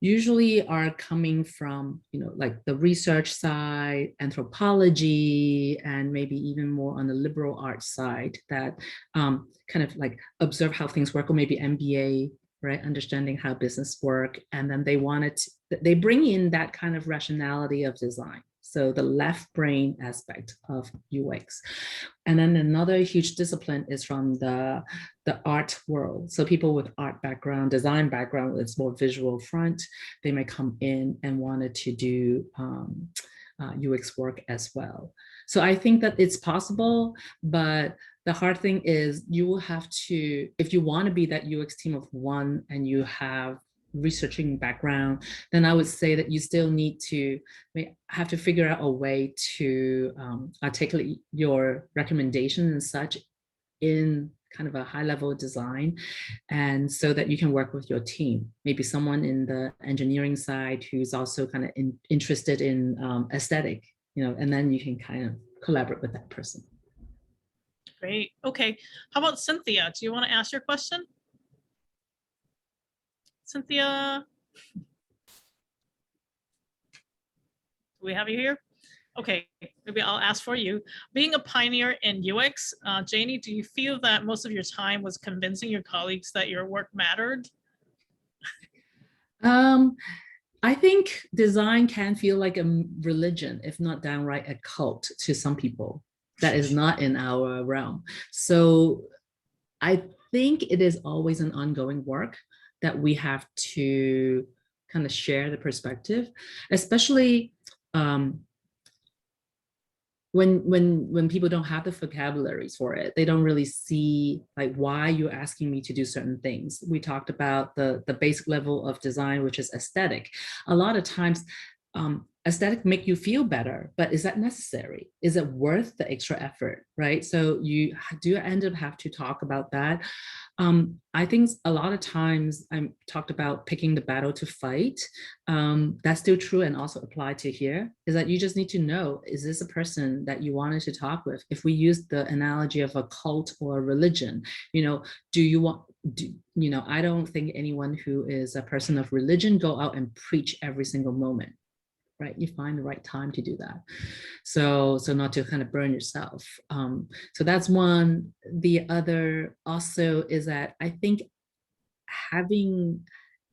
usually are coming from, like the research side, anthropology, and maybe even more on the liberal arts side that kind of like observe how things work, or maybe MBA, right? Understanding how business work. And then they bring in that kind of rationality of design. So the left brain aspect of UX. And then another huge discipline is from the art world. So people with art background, design background, it's more visual front, they may come in and wanted to do UX work as well. So I think that it's possible, but the hard thing is you will have to, if you want to be that UX team of one and you have researching background, then I would say that you still need to have to figure out a way to articulate your recommendation and such in kind of a high level design, and so that you can work with your team, maybe someone in the engineering side who's also kind of interested in aesthetic, and then you can kind of collaborate with that person. Great. Okay. How about Cynthia? Do you want to ask your question? Cynthia? Do we have you here? Okay, maybe I'll ask for you. Being a pioneer in UX, Jannie, do you feel that most of your time was convincing your colleagues that your work mattered? I think design can feel like a religion, if not downright a cult to some people. That is not in our realm. So I think it is always an ongoing work that we have to kind of share the perspective, especially when people don't have the vocabularies for it, they don't really see like why you're asking me to do certain things. We talked about the basic level of design, which is aesthetic. A lot of times aesthetic make you feel better, but is that necessary? Is it worth the extra effort, right? So you do end up have to talk about that. I think a lot of times I talked about picking the battle to fight. That's still true and also applied to here, is that you just need to know, is this a person that you wanted to talk with? If we use the analogy of a cult or a religion, do you want, I don't think anyone who is a person of religion go out and preach every single moment. Right, you find the right time to do that, so not to kind of burn yourself. So that's one. The other also is that I think having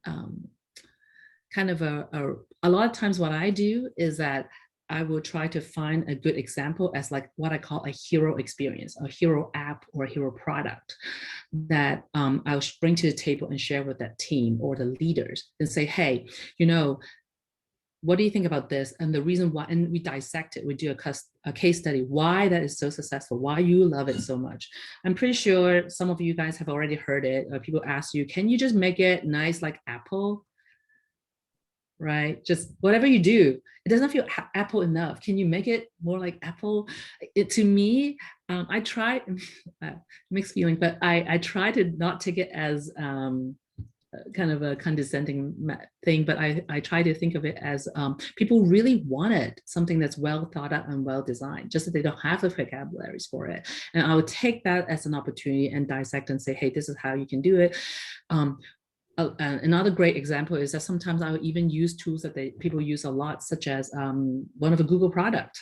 kind of a lot of times what I do is that I will try to find a good example as like what I call a hero experience, a hero app or a hero product that I'll bring to the table and share with that team or the leaders and say, hey, what do you think about this? And the reason why, and we dissect it, we do a case study, why that is so successful, why you love it so much. I'm pretty sure some of you guys have already heard it. People ask you, can you just make it nice like Apple? Right? Just whatever you do, it doesn't feel Apple enough. Can you make it more like Apple? To me, I try, mixed feeling, but I try to not take it as kind of a condescending thing, but I try to think of it as people really wanted something that's well thought out and well designed, just that they don't have the vocabularies for it. And I would take that as an opportunity and dissect and say, hey, this is how you can do it. Another great example is that sometimes I would even use tools that people use a lot, such as one of a Google product.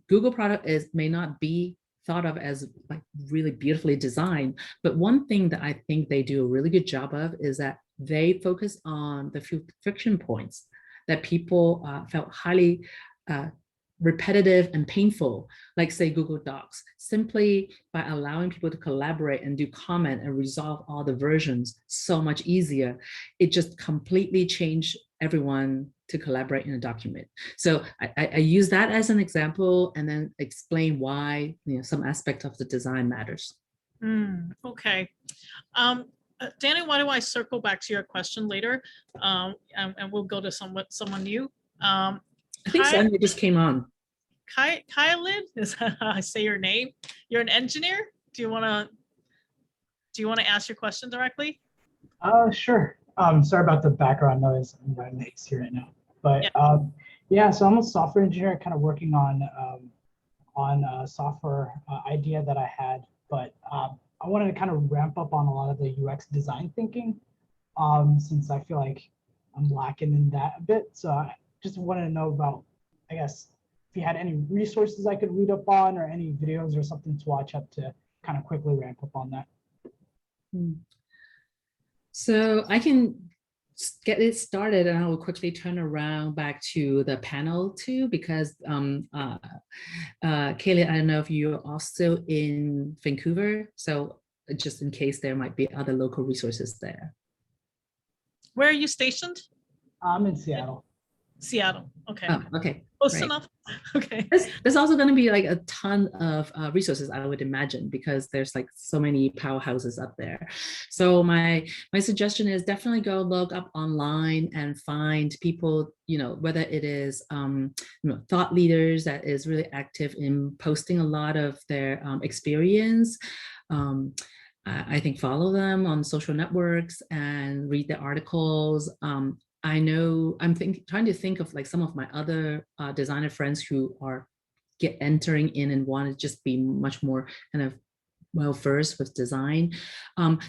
Google product may not be thought of as like really beautifully designed, but one thing that I think they do a really good job of is that they focus on the few friction points that people felt highly repetitive and painful, like say Google Docs, simply by allowing people to collaborate and do comment and resolve all the versions so much easier. It just completely changed everyone to collaborate in a document. So I use that as an example and then explain why some aspect of the design matters. Okay. Danny, why don't I circle back to your question later, and we'll go to someone new. I think Sandy just came on. Kylin, is how I say your name? You're an engineer. Do you want to ask your question directly? Sure. Sorry about the background noise. I'm running next here right now. But yeah, so I'm a software engineer, kind of working on a software idea that I had, but I wanted to kind of ramp up on a lot of the UX design thinking, since I feel like I'm lacking in that a bit. So I just wanted to know about, I guess, if you had any resources I could read up on or any videos or something to watch up to kind of quickly ramp up on that. So I can get it started and I will quickly turn around back to the panel too, because Kaylee, I don't know if you're also in Vancouver, so just in case there might be other local resources there. Where are you stationed? I'm in Seattle. Seattle, okay. Oh, okay. Close enough. Okay. There's also going to be like a ton of resources, I would imagine, because there's like so many powerhouses up there. So my suggestion is definitely go look up online and find people, whether it is thought leaders that is really active in posting a lot of their experience. I think follow them on social networks and read their articles. I know I'm trying to think of like some of my other designer friends who are entering in and want to just be much more kind of well versed with design.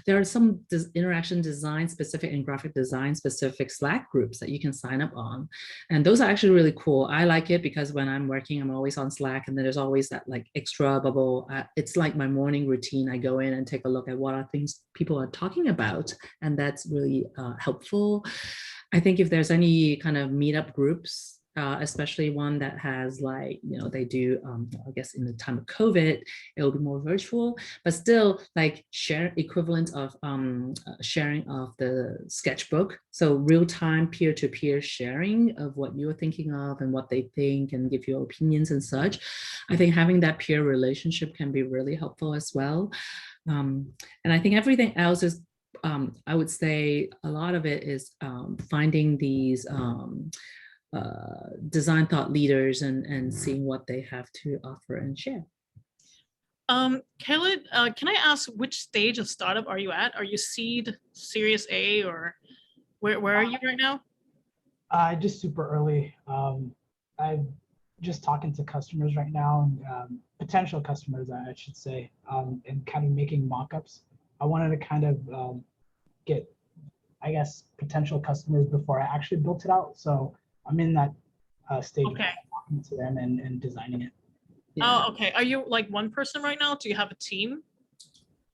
There are some interaction design specific and graphic design specific Slack groups that you can sign up on. And those are actually really cool. I like it because when I'm working, I'm always on Slack and then there's always that like extra bubble. It's like my morning routine. I go in and take a look at what are things people are talking about. And that's really helpful. I think if there's any kind of meetup groups especially one that has like, they do, I guess in the time of COVID, it will be more virtual, but still like share equivalent of sharing of the sketchbook. So real-time peer-to-peer sharing of what you're thinking of and what they think and give your opinions and such. I think having that peer relationship can be really helpful as well. And I think everything else is, I would say a lot of it is finding these design thought leaders and seeing what they have to offer and share. Khaled, can I ask which stage of startup are you at? Are you seed, Series A, or where are you right now? Just super early. I'm just talking to customers right now, and potential customers, I should say, and kind of making mock-ups. I wanted to kind of get, I guess, potential customers before I actually built it out. So I'm in that stage of talking to them and designing it. Yeah. Oh, okay. Are you like one person right now? Do you have a team?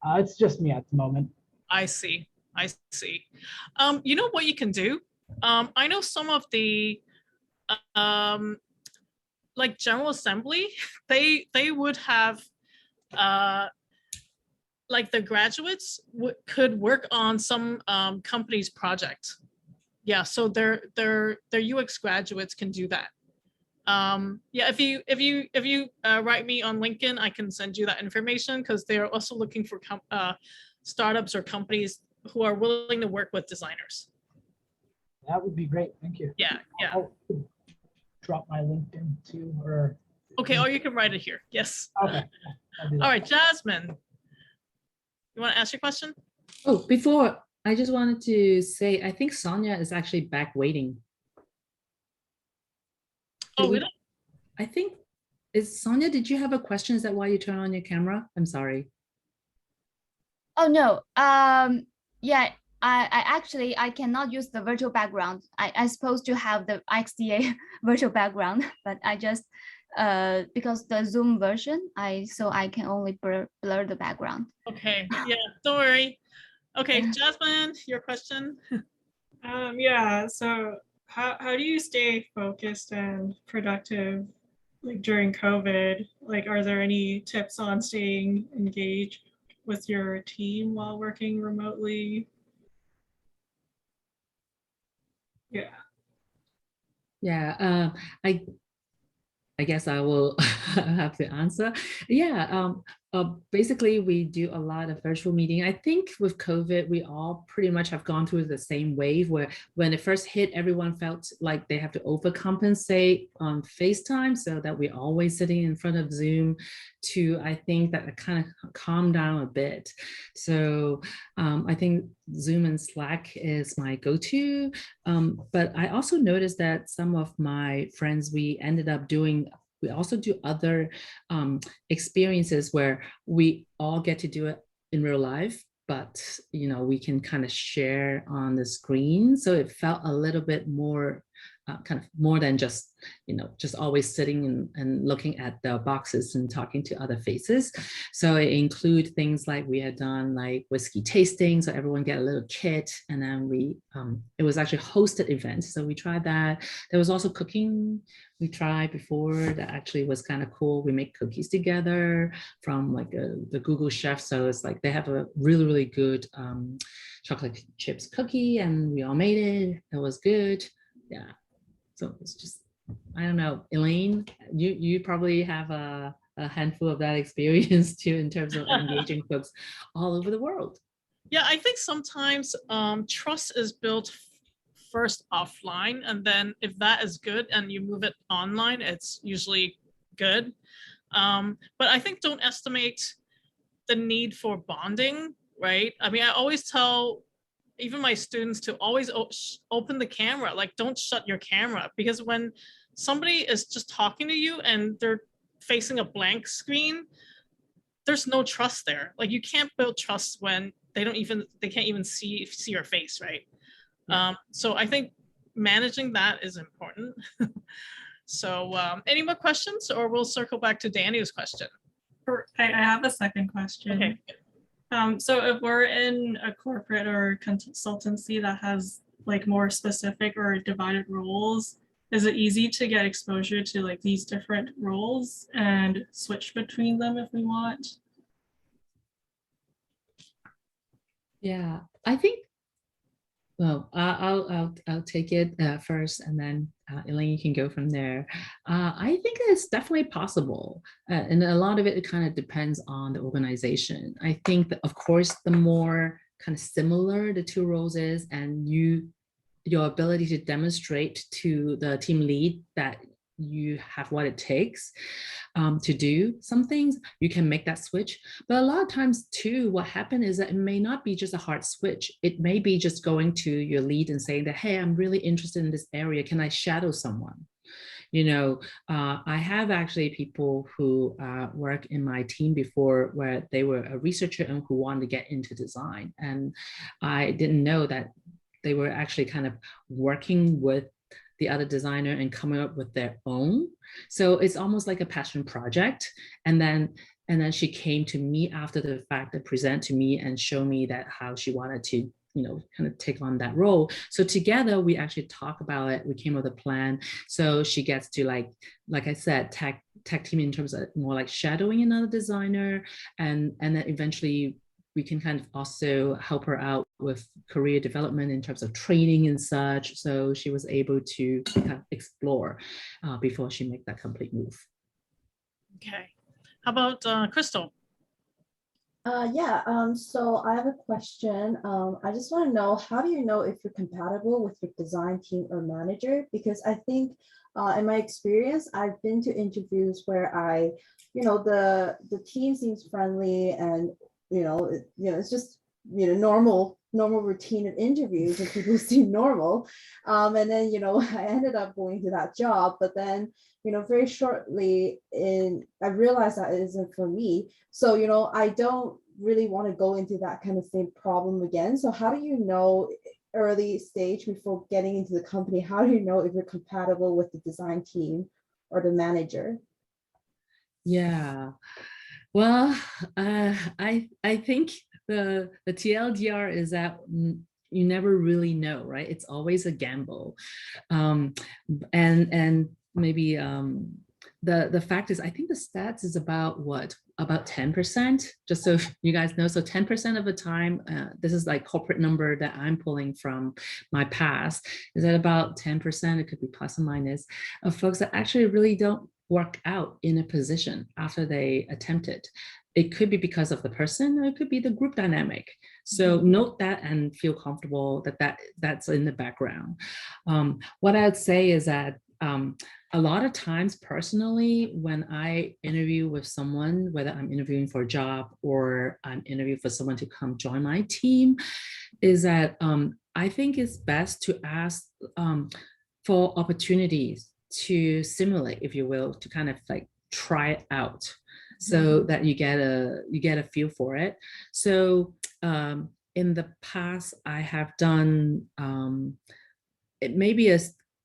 It's just me at the moment. I see. I see. You know what you can do? I know some of the like General Assembly, they would have like the graduates could work on some company's project. Yeah, so their UX graduates can do that. Yeah, if you write me on LinkedIn, I can send you that information, because they're also looking for startups or companies who are willing to work with designers. That would be great. Thank you. Yeah, yeah. I'll drop my LinkedIn too, or. Okay, or you can write it here. Yes. Okay. All right, Jasmine. You want to ask your question? Oh, before, I just wanted to say, I think Sonia is actually back waiting. Oh, really? I think, Sonia, did you have a question? Is that why you turn on your camera? I'm sorry. Oh, no. Yeah, I actually, I cannot use the virtual background. I supposed to have the IxDA virtual background, but I just, because the Zoom version, so I can only blur the background. Okay, yeah, don't worry. Okay, Jasmine, your question. Yeah, so how do you stay focused and productive like during COVID? Like, are there any tips on staying engaged with your team while working remotely? Yeah. Yeah, I guess I will have to answer. Yeah, basically we do a lot of virtual meeting. I think with COVID, we all pretty much have gone through the same wave where when it first hit, everyone felt like they have to overcompensate on FaceTime, so that we're always sitting in front of Zoom, to I think that kind of calmed down a bit. So I think Zoom and Slack is my go-to, but I also noticed that some of my friends, we also do other experiences where we all get to do it in real life, but we can kind of share on the screen. So it felt a little bit more kind of more than just just always sitting and looking at the boxes and talking to other faces. So it include things like we had done like whiskey tasting, so everyone get a little kit, and then we it was actually hosted events, so we tried that. There was also cooking we tried before that actually was kind of cool. We make cookies together from like the Google chef, so it's like they have a really good chocolate chips cookie, and we all made it. It was good. Yeah. So it's just, I don't know, Elaine, you probably have a handful of that experience too, in terms of engaging folks all over the world. Yeah, I think sometimes trust is built first offline, and then if that is good and you move it online, it's usually good. But I think don't estimate the need for bonding, right? I mean, I always tell even my students to always open the camera, like don't shut your camera, because when somebody is just talking to you and they're facing a blank screen, there's no trust there. Like you can't build trust when they can't even see your face, right? Yeah. So I think managing that is important. So any more questions, or we'll circle back to Daniel's question? I have a second question. Okay. So if we're in a corporate or consultancy that has like more specific or divided roles, is it easy to get exposure to like these different roles and switch between them if we want? Yeah, I think, well, I'll take it first, and then Elaine, you can go from there. I think it's definitely possible, and a lot of it kind of depends on the organization. I think that, of course, the more kind of similar the two roles is, and your ability to demonstrate to the team lead that you have what it takes to do some things, you can make that switch. But a lot of times too, what happened is that it may not be just a hard switch. It may be just going to your lead and saying that, hey, I'm really interested in this area. Can I shadow someone? You know, I have actually people who work in my team before where they were a researcher and who wanted to get into design. And I didn't know that they were actually kind of working with the other designer and coming up with their own. So it's almost like a passion project. And then she came to me after the fact to present to me and show me that how she wanted to, you know, kind of take on that role. So together we actually talk about it. We came up with a plan. So she gets to like I said, tag team in terms of more like shadowing another designer, and then eventually we can kind of also help her out with career development in terms of training and such. So she was able to kind of explore before she made that complete move. Okay. How about Crystal? So I have a question. I just want to know, how do you know if you're compatible with your design team or manager? Because I think in my experience, I've been to interviews where the team seems friendly, and it's just normal routine of interviews, and people seem normal. And then I ended up going to that job, but then very shortly I realized that it isn't for me. So I don't really want to go into that kind of same problem again. So how do you know early stage before getting into the company, how do you know if you're compatible with the design team or the manager? Yeah. Well, I think the TLDR is that you never really know, right? It's always a gamble, and maybe the fact is, I think the stats is about 10%, just so you guys know. So 10% of the time, this is like corporate number that I'm pulling from my past, is that about 10%, it could be plus or minus, of folks that actually really don't work out in a position after they attempt it. It could be because of the person, or it could be the group dynamic. So note that and feel comfortable that's in the background. What I would say is that a lot of times personally, when I interview with someone, whether I'm interviewing for a job or I'm interviewing for someone to come join my team, is that I think it's best to ask for opportunities to simulate, if you will, to kind of like try it out, so that you get a feel for it. So in the past, I have done it maybe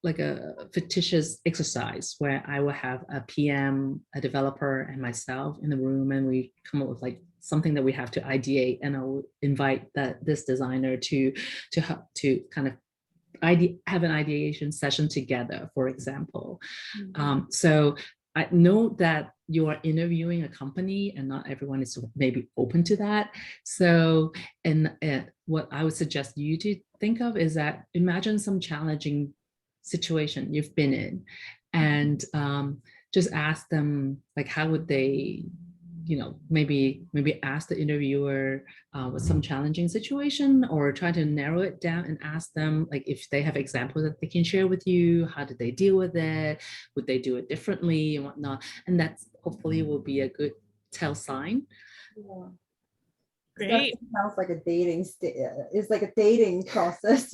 like a fictitious exercise where I will have a PM, a developer, and myself in the room, and we come up with like something that we have to ideate, and I'll invite this designer to kind of have an ideation session together, for example. So I know that you are interviewing a company and not everyone is maybe open to that. So, and what I would suggest you to think of is that imagine some challenging situation you've been in, and just ask them, like, how would they, maybe ask the interviewer with some challenging situation, or try to narrow it down and ask them, like, if they have examples that they can share with you, how did they deal with it? Would they do it differently and whatnot? And that's hopefully will be a good tell sign. Yeah. Great. That sounds like a dating it's like a dating process,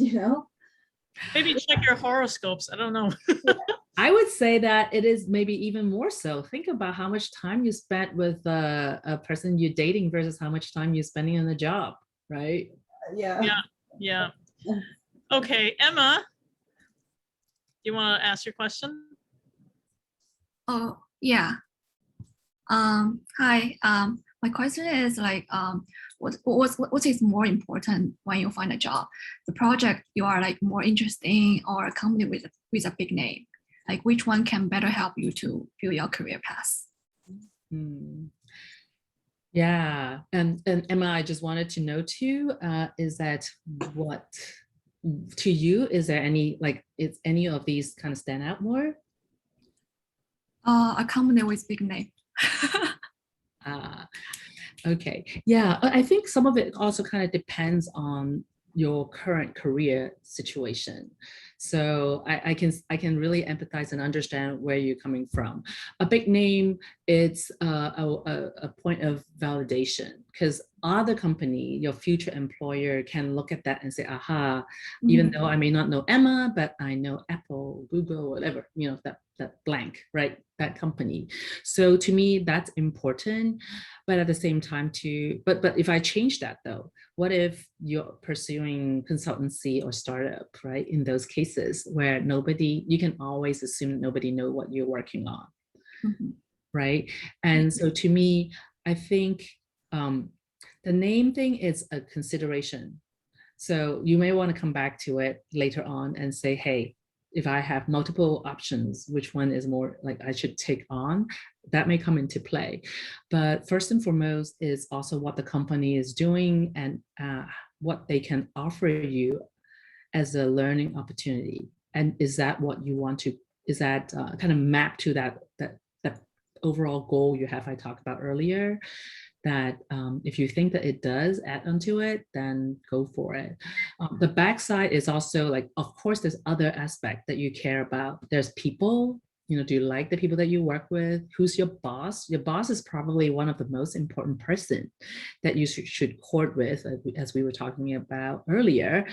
Maybe check your horoscopes. I don't know. I would say that it is maybe even more so. Think about how much time you spent with a person you're dating versus how much time you're spending on the job, right? Yeah. Okay, Emma, you want to ask your question? Oh, yeah. Hi. My question is like, what is more important when you find a job? The project you are like more interested in, or a company with a big name? like which one can better help you to build your career path. Yeah, and Emma, I just wanted to know too, is that what to you, is there any, like, is any of these kind of stand out more? A company with big name. Okay, yeah, I think some of it also kind of depends on your current career situation. So I can really empathize and understand where you're coming from. A big name, it's a point of validation, because other company, your future employer, can look at that and say, aha, even though I may not know Emma, but I know Apple, Google, whatever, you know, that blank, right? That company. So to me, that's important. But at the same time too, but if I change that though, what if you're pursuing consultancy or startup, right? In those cases where nobody, you can always assume nobody know what you're working on, right? And so to me, I think the name thing is a consideration. So you may want to come back to it later on and say, hey, if I have multiple options, which one is more like I should take on, that may come into play. But first and foremost is also what the company is doing and what they can offer you as a learning opportunity. And is that what you want to, is that kind of map to that overall goal you have I talked about earlier? That if you think that it does add onto it, then go for it. The backside is also like, of course, there's other aspect that you care about. There's people, you know, do you like the people that you work with? Who's your boss? Your boss is probably one of the most important person that you should court with, as we were talking about earlier.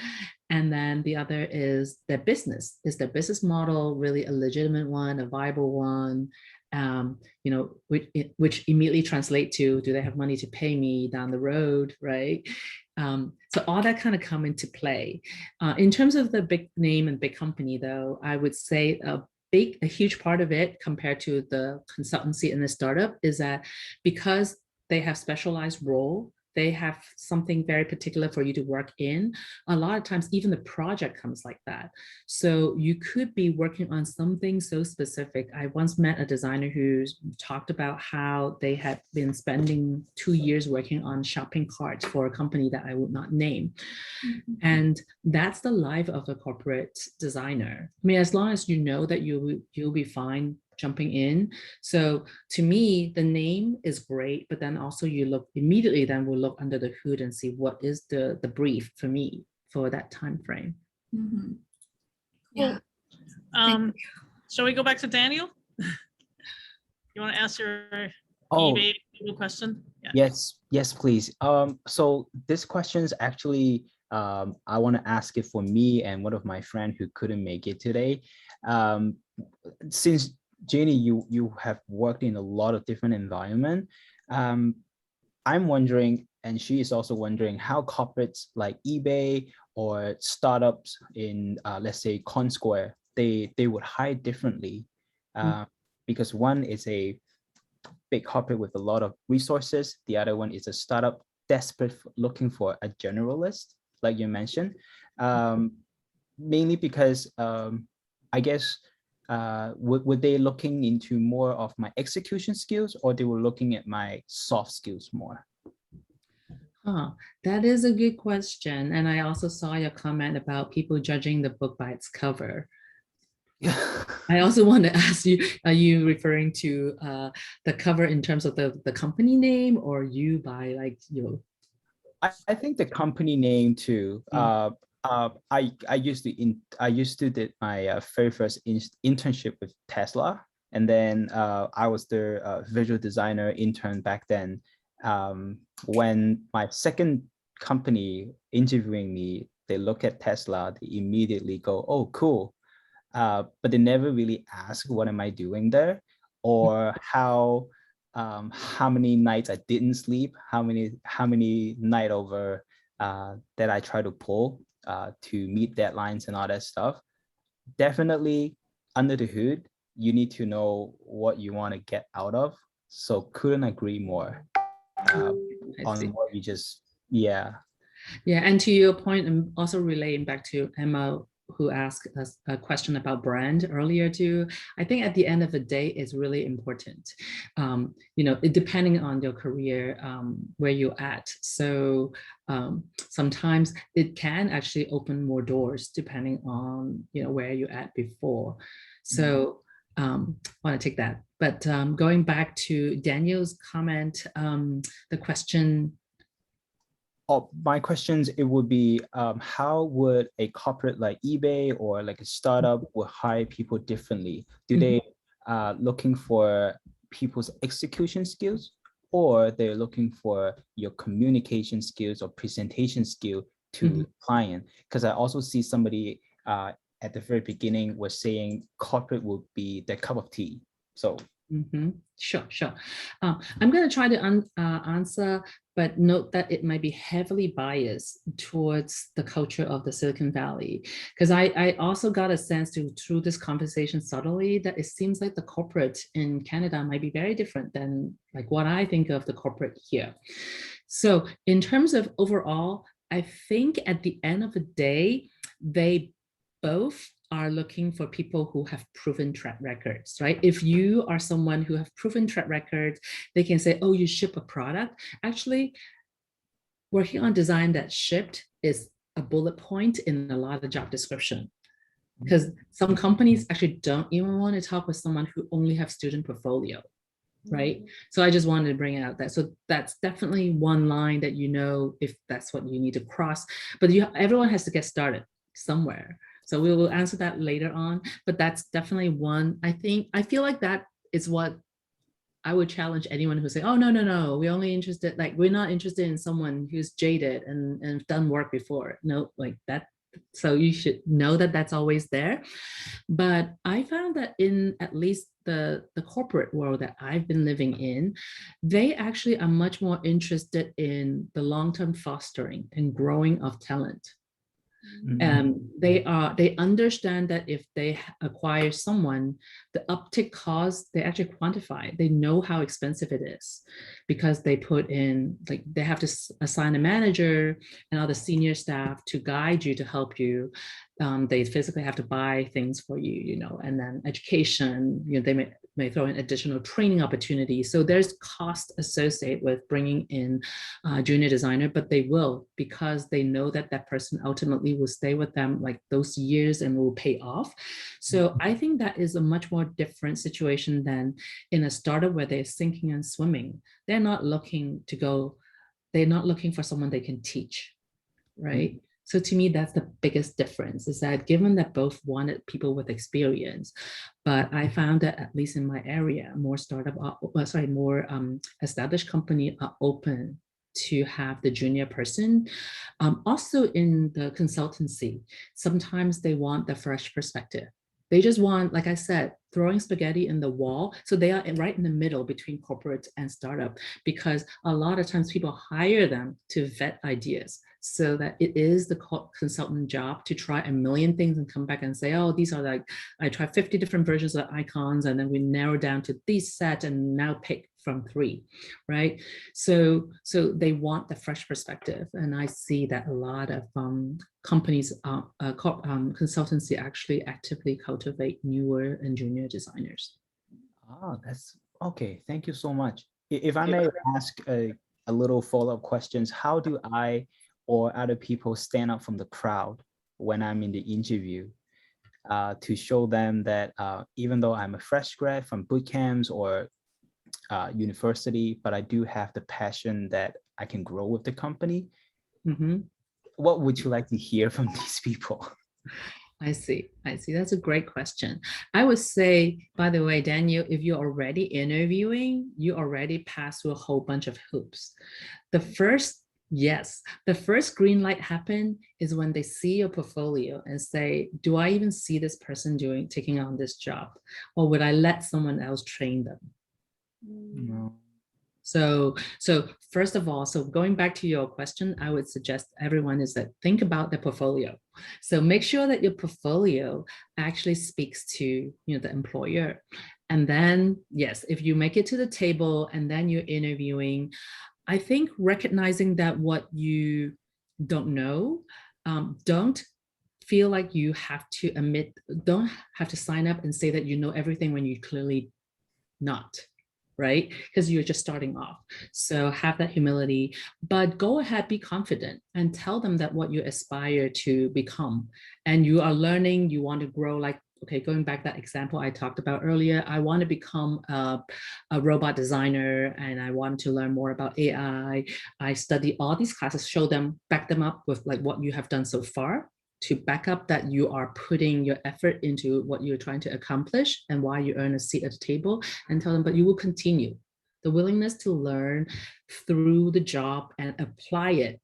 And then the other is their business. Is their business model really a legitimate one, a viable one? You know, which immediately translate to, do they have money to pay me down the road, right? So all that kind of come into play. In terms of the big name and big company though, I would say a huge part of it compared to the consultancy and the startup is that because they have specialized role, they have something very particular for you to work in. A lot of times, even the project comes like that. So you could be working on something so specific. I once met a designer who talked about how they had been spending 2 years working on shopping carts for a company that I would not name. And that's the life of a corporate designer. I mean, as long as you know that you'll be fine jumping in. So to me, the name is great, but then also you look immediately, then we'll look under the hood and see what is the brief for me for that time frame. Yeah. Shall we go back to Daniel? You want to ask your eBay question? Yeah. Yes, please. So this question is actually, I want to ask it for me and one of my friends who couldn't make it today. Since Jannie, you have worked in a lot of different environments. I'm wondering, and she is also wondering, how corporates like eBay or startups in, let's say, ComSquare, they would hire differently, because one is a big corporate with a lot of resources. The other one is a startup desperate looking for a generalist, like you mentioned, mainly because I guess, were they looking into more of my execution skills, or they were looking at my soft skills more? That is a good question. And I also saw your comment about people judging the book by its cover. I also want to ask you, are you referring to the cover in terms of the company name, or you by like, you know? I think the company name too. I used to did my very first internship with Tesla, and then I was their visual designer intern back then. When my second company interviewing me, they look at Tesla, they immediately go, "Oh, cool," but they never really ask what am I doing there, or how many nights I didn't sleep, how many night over that I try to pull to meet deadlines and all that stuff. Definitely under the hood, you need to know what you want to get out of. So couldn't agree more on what you just, yeah. Yeah, and to your point, and also relating back to Emma, who asked us a question about brand earlier too. I think at the end of the day, it's really important. You know, depending on your career, where you're at. So sometimes it can actually open more doors depending on, you know, where you're at before. So I want to take that. But going back to Daniel's comment, the question. Oh, my questions, it would be, how would a corporate like eBay or like a startup would hire people differently? Do they looking for people's execution skills, or they're looking for your communication skills or presentation skill to the client? Because I also see somebody at the very beginning was saying corporate would be their cup of tea. So. Sure. I'm going to try to answer, but note that it might be heavily biased towards the culture of the Silicon Valley, because I also got a sense through this conversation subtly that it seems like the corporate in Canada might be very different than like what I think of the corporate here. So in terms of overall, I think at the end of the day, they both are looking for people who have proven track records, right? If you are someone who have proven track records, they can say, oh, you ship a product. Actually, working on design that shipped is a bullet point in a lot of job description, because some companies actually don't even want to talk with someone who only have student portfolio, right? So I just wanted to bring out that. So that's definitely one line that, you know, if that's what you need to cross, but everyone has to get started somewhere. So we will answer that later on, but that's definitely one. I feel like that is what I would challenge anyone who say, oh, no, we're only interested, like, we're not interested in someone who's jaded and done work before. No, like that. So you should know that that's always there. But I found that in at least the corporate world that I've been living in, they actually are much more interested in the long-term fostering and growing of talent. They understand that if they acquire someone, the uptick cost, they actually quantify. They know how expensive it is, because they put in, like, they have to assign a manager and other senior staff to guide you, to help you. They physically have to buy things for you, you know, and then education, you know, they may throw in additional training opportunities. So there's cost associated with bringing in a junior designer, but they will, because they know that that person ultimately will stay with them like those years and will pay off. So I think that is a much more different situation than in a startup where they're sinking and swimming. They're not looking for someone they can teach, right? So to me, that's the biggest difference, is that given that both wanted people with experience, but I found that at least in my area, more established company are open to have the junior person. Also in the consultancy, sometimes they want the fresh perspective. They just want, like I said, throwing spaghetti in the wall. So they are right in the middle between corporate and startup, because a lot of times people hire them to vet ideas, so that it is the consultant job to try a million things and come back and say, oh, these are like, I tried 50 different versions of icons, and then we narrow down to these set and now pick from 3, right? So they want the fresh perspective. And I see that a lot of companies, consultancy actually actively cultivate newer and junior designers. Oh, that's okay. Thank you so much. If I may ask a little follow-up questions, how do I or other people stand out from the crowd when I'm in the interview, to show them that even though I'm a fresh grad from boot camps or university, but I do have the passion that I can grow with the company? What would you like to hear from these people? I see. That's a great question. I would say, by the way, Daniel, if you're already interviewing, you already passed through a whole bunch of hoops. The first green light happen is when they see your portfolio and say, do I even see this person taking on this job? Or would I let someone else train them? No. So first of all, so going back to your question, I would suggest everyone is that think about the portfolio. So make sure that your portfolio actually speaks to, the employer. And then, yes, if you make it to the table and then you're interviewing, I think recognizing that what you don't know, don't feel like you have to don't have to sign up and say that you know everything when you clearly not, right? Because you're just starting off. So have that humility, but go ahead, be confident and tell them that what you aspire to become. And you are learning, you want to grow, like, okay, going back that example I talked about earlier, I want to become a robot designer and I want to learn more about AI. I study all these classes, show them, back them up with like what you have done so far, to back up that you are putting your effort into what you're trying to accomplish and why you earn a seat at the table, and tell them, but you will continue. The willingness to learn through the job and apply it.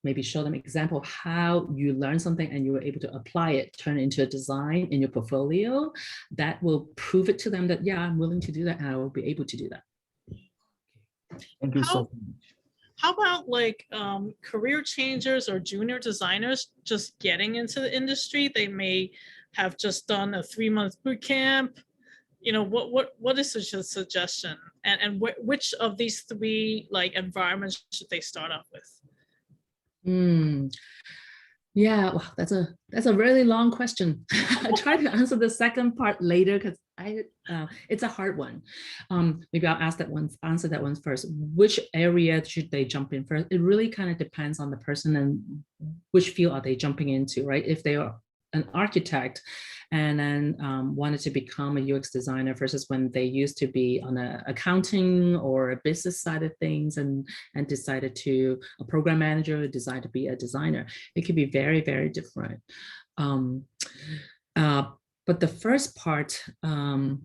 Maybe show them example of how you learn something and you were able to apply it, turn it into a design in your portfolio. That will prove it to them that, yeah, I'm willing to do that and I will be able to do that. Thank you so much. How about like career changers or junior designers just getting into the industry? They may have just done a 3-month boot camp. You know, what is your suggestion? And which of these 3 like environments should they start off with? Yeah, well, that's a really long question. I try to answer the second part later because it's a hard one. Maybe I'll answer that one first. Which area should they jump in first? It really kind of depends on the person and which field are they jumping into, right? If they are an architect and then wanted to become a UX designer versus when they used to be on a accounting or a business side of things and decided to a program manager, decided to be a designer, it could be very, very different. But the first part, and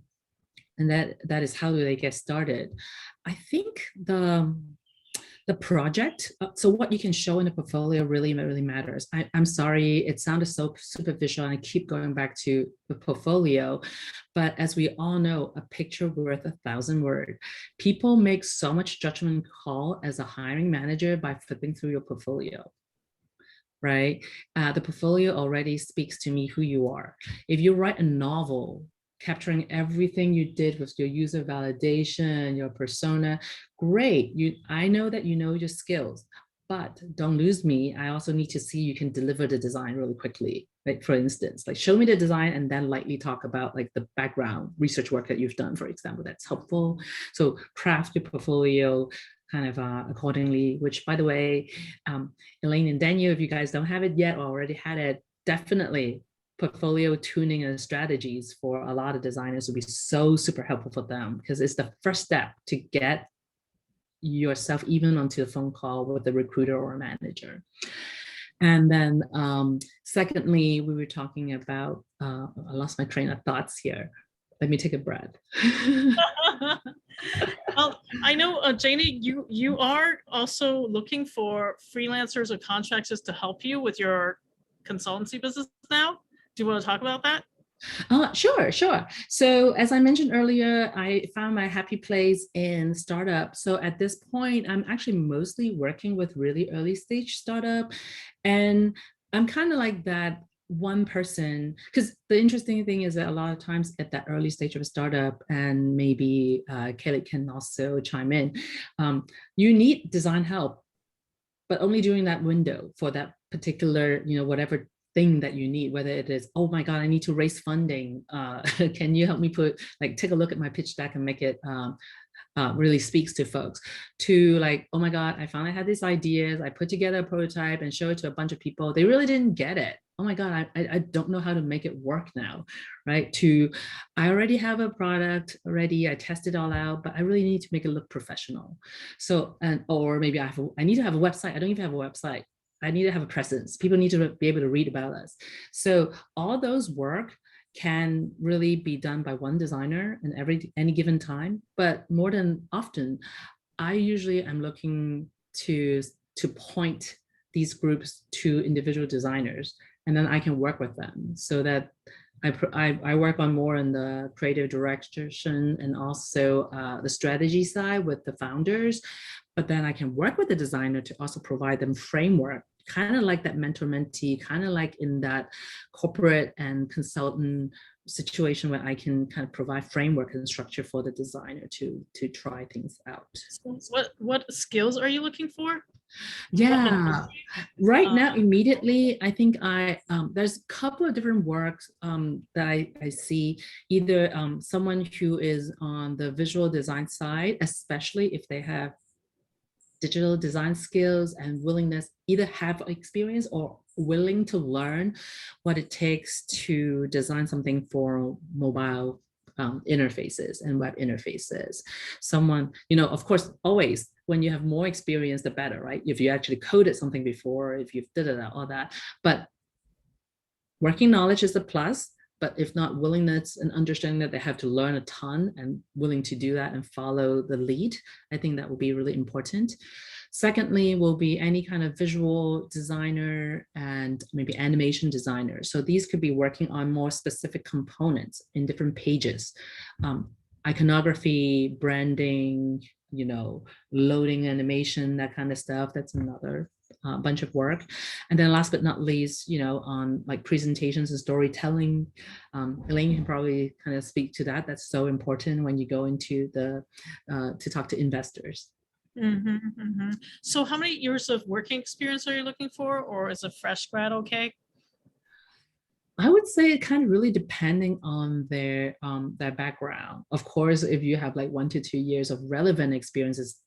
that is how do they get started? I think the project, so what you can show in the portfolio really matters. I'm sorry, it sounded so superficial and I keep going back to the portfolio, but as we all know, a picture worth 1,000 words. People make so much judgment call as a hiring manager by flipping through your portfolio. Right? The portfolio already speaks to me who you are. If you write a novel capturing everything you did with your user validation, your persona, great. I know that you know your skills, but don't lose me. I also need to see you can deliver the design really quickly. Like for instance, like show me the design and then lightly talk about like the background research work that you've done, for example, that's helpful. So craft your portfolio kind of accordingly, which by the way, Elaine and Daniel, if you guys don't have it yet or already had it, definitely portfolio tuning and strategies for a lot of designers would be so super helpful for them because it's the first step to get yourself even onto a phone call with a recruiter or a manager. And then secondly, we were talking about, I lost my train of thoughts here. Let me take a breath. Well, I know, Jannie, you are also looking for freelancers or contractors to help you with your consultancy business now. Do you want to talk about that? Sure. So as I mentioned earlier, I found my happy place in startup. So at this point, I'm actually mostly working with really early stage startup. And I'm kind of like that one person, because the interesting thing is that a lot of times at that early stage of a startup, and maybe Kelly can also chime in, you need design help, but only during that window for that particular, whatever thing that you need, whether it is, oh my God, I need to raise funding. Can you help me take a look at my pitch deck and make it really speaks to folks, to like, oh my God, I finally had these ideas. I put together a prototype and showed it to a bunch of people. They really didn't get it. Oh my God, I don't know how to make it work now, right? To, I already have a product already, I tested it all out, but I really need to make it look professional. So, or maybe I need to have a website. I don't even have a website. I need to have a presence. People need to be able to read about us. So all those work can really be done by one designer in any given time. But more than often, I usually am looking to point these groups to individual designers, and then I can work with them so that I work on more in the creative direction and also the strategy side with the founders. But then I can work with the designer to also provide them framework, kind of like that mentor-mentee, kind of like in that corporate and consultant situation where I can kind of provide framework and structure for the designer to try things out. What skills are you looking for? Yeah, right now, immediately, I think there's a couple of different works that I see, either someone who is on the visual design side, especially if they have digital design skills and willingness, either have experience or willing to learn what it takes to design something for mobile interfaces and web interfaces. Someone, of course, always when you have more experience, the better, right? If you actually coded something before, if you've did it, all that. But working knowledge is a plus, but if not, willingness and understanding that they have to learn a ton and willing to do that and follow the lead, I think that will be really important. Secondly, will be any kind of visual designer and maybe animation designer. So these could be working on more specific components in different pages. Iconography, branding, loading animation, that kind of stuff. That's another bunch of work. And then last but not least, on like presentations and storytelling. Elaine can probably kind of speak to that. That's so important when you go into to talk to investors. So how many years of working experience are you looking for, or is a fresh grad okay? I would say it kind of really depending on their background. Of course, if you have like 1 to 2 years of relevant experiences,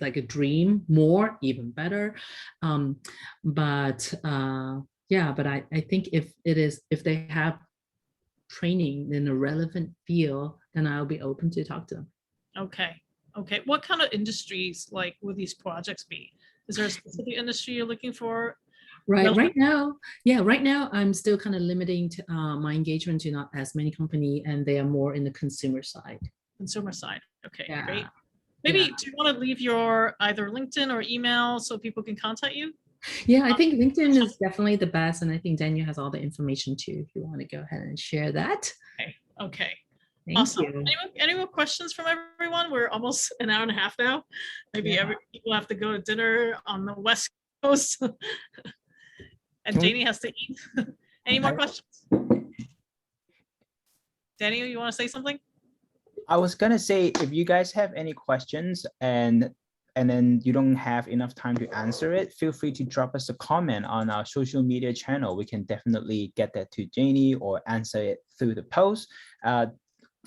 like a dream, more, even better. But I think if they have training in a relevant field, then I'll be open to talk to them. Okay. What kind of industries like would these projects be? Is there a specific industry you're looking for? Right now, I'm still kind of limiting my engagement to not as many companies, and they are more in the consumer side. Okay, yeah. Great. Maybe do you want to leave your either LinkedIn or email so people can contact you? Yeah, I think LinkedIn is definitely the best, and I think Daniel has all the information too, if you want to go ahead and share that. Okay. Thank awesome. you. Any more questions from everyone? We're almost an hour and a half now. Maybe people have to go to dinner on the West Coast. And Jannie has to eat. Any more questions? Daniel, you want to say something? I was gonna say, if you guys have any questions and then you don't have enough time to answer it, feel free to drop us a comment on our social media channel. We can definitely get that to Jannie or answer it through the post.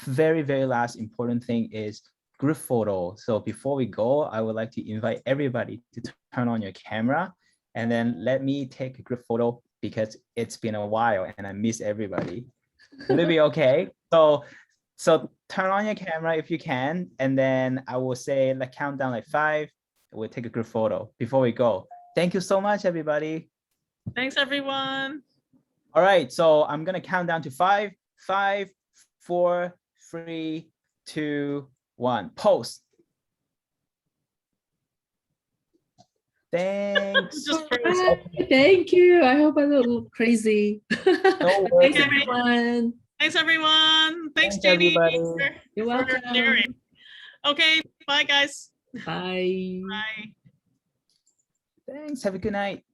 Very, very last important thing is group photo. So before we go, I would like to invite everybody to turn on your camera and then let me take a group photo because it's been a while and I miss everybody. Will it be okay? So turn on your camera if you can, and then I will say like countdown like 5. We'll take a group photo before we go. Thank you so much, everybody. Thanks, everyone. All right, so I'm gonna count down to 5, 5, 4, 3, 2, 1. Pose. Thanks. Thank you. I hope I don't look crazy. No Thanks, everyone. Thanks, everyone. Thanks, Jannie. You're welcome. Sharing. Okay, bye, guys. Bye. Bye. Thanks. Have a good night.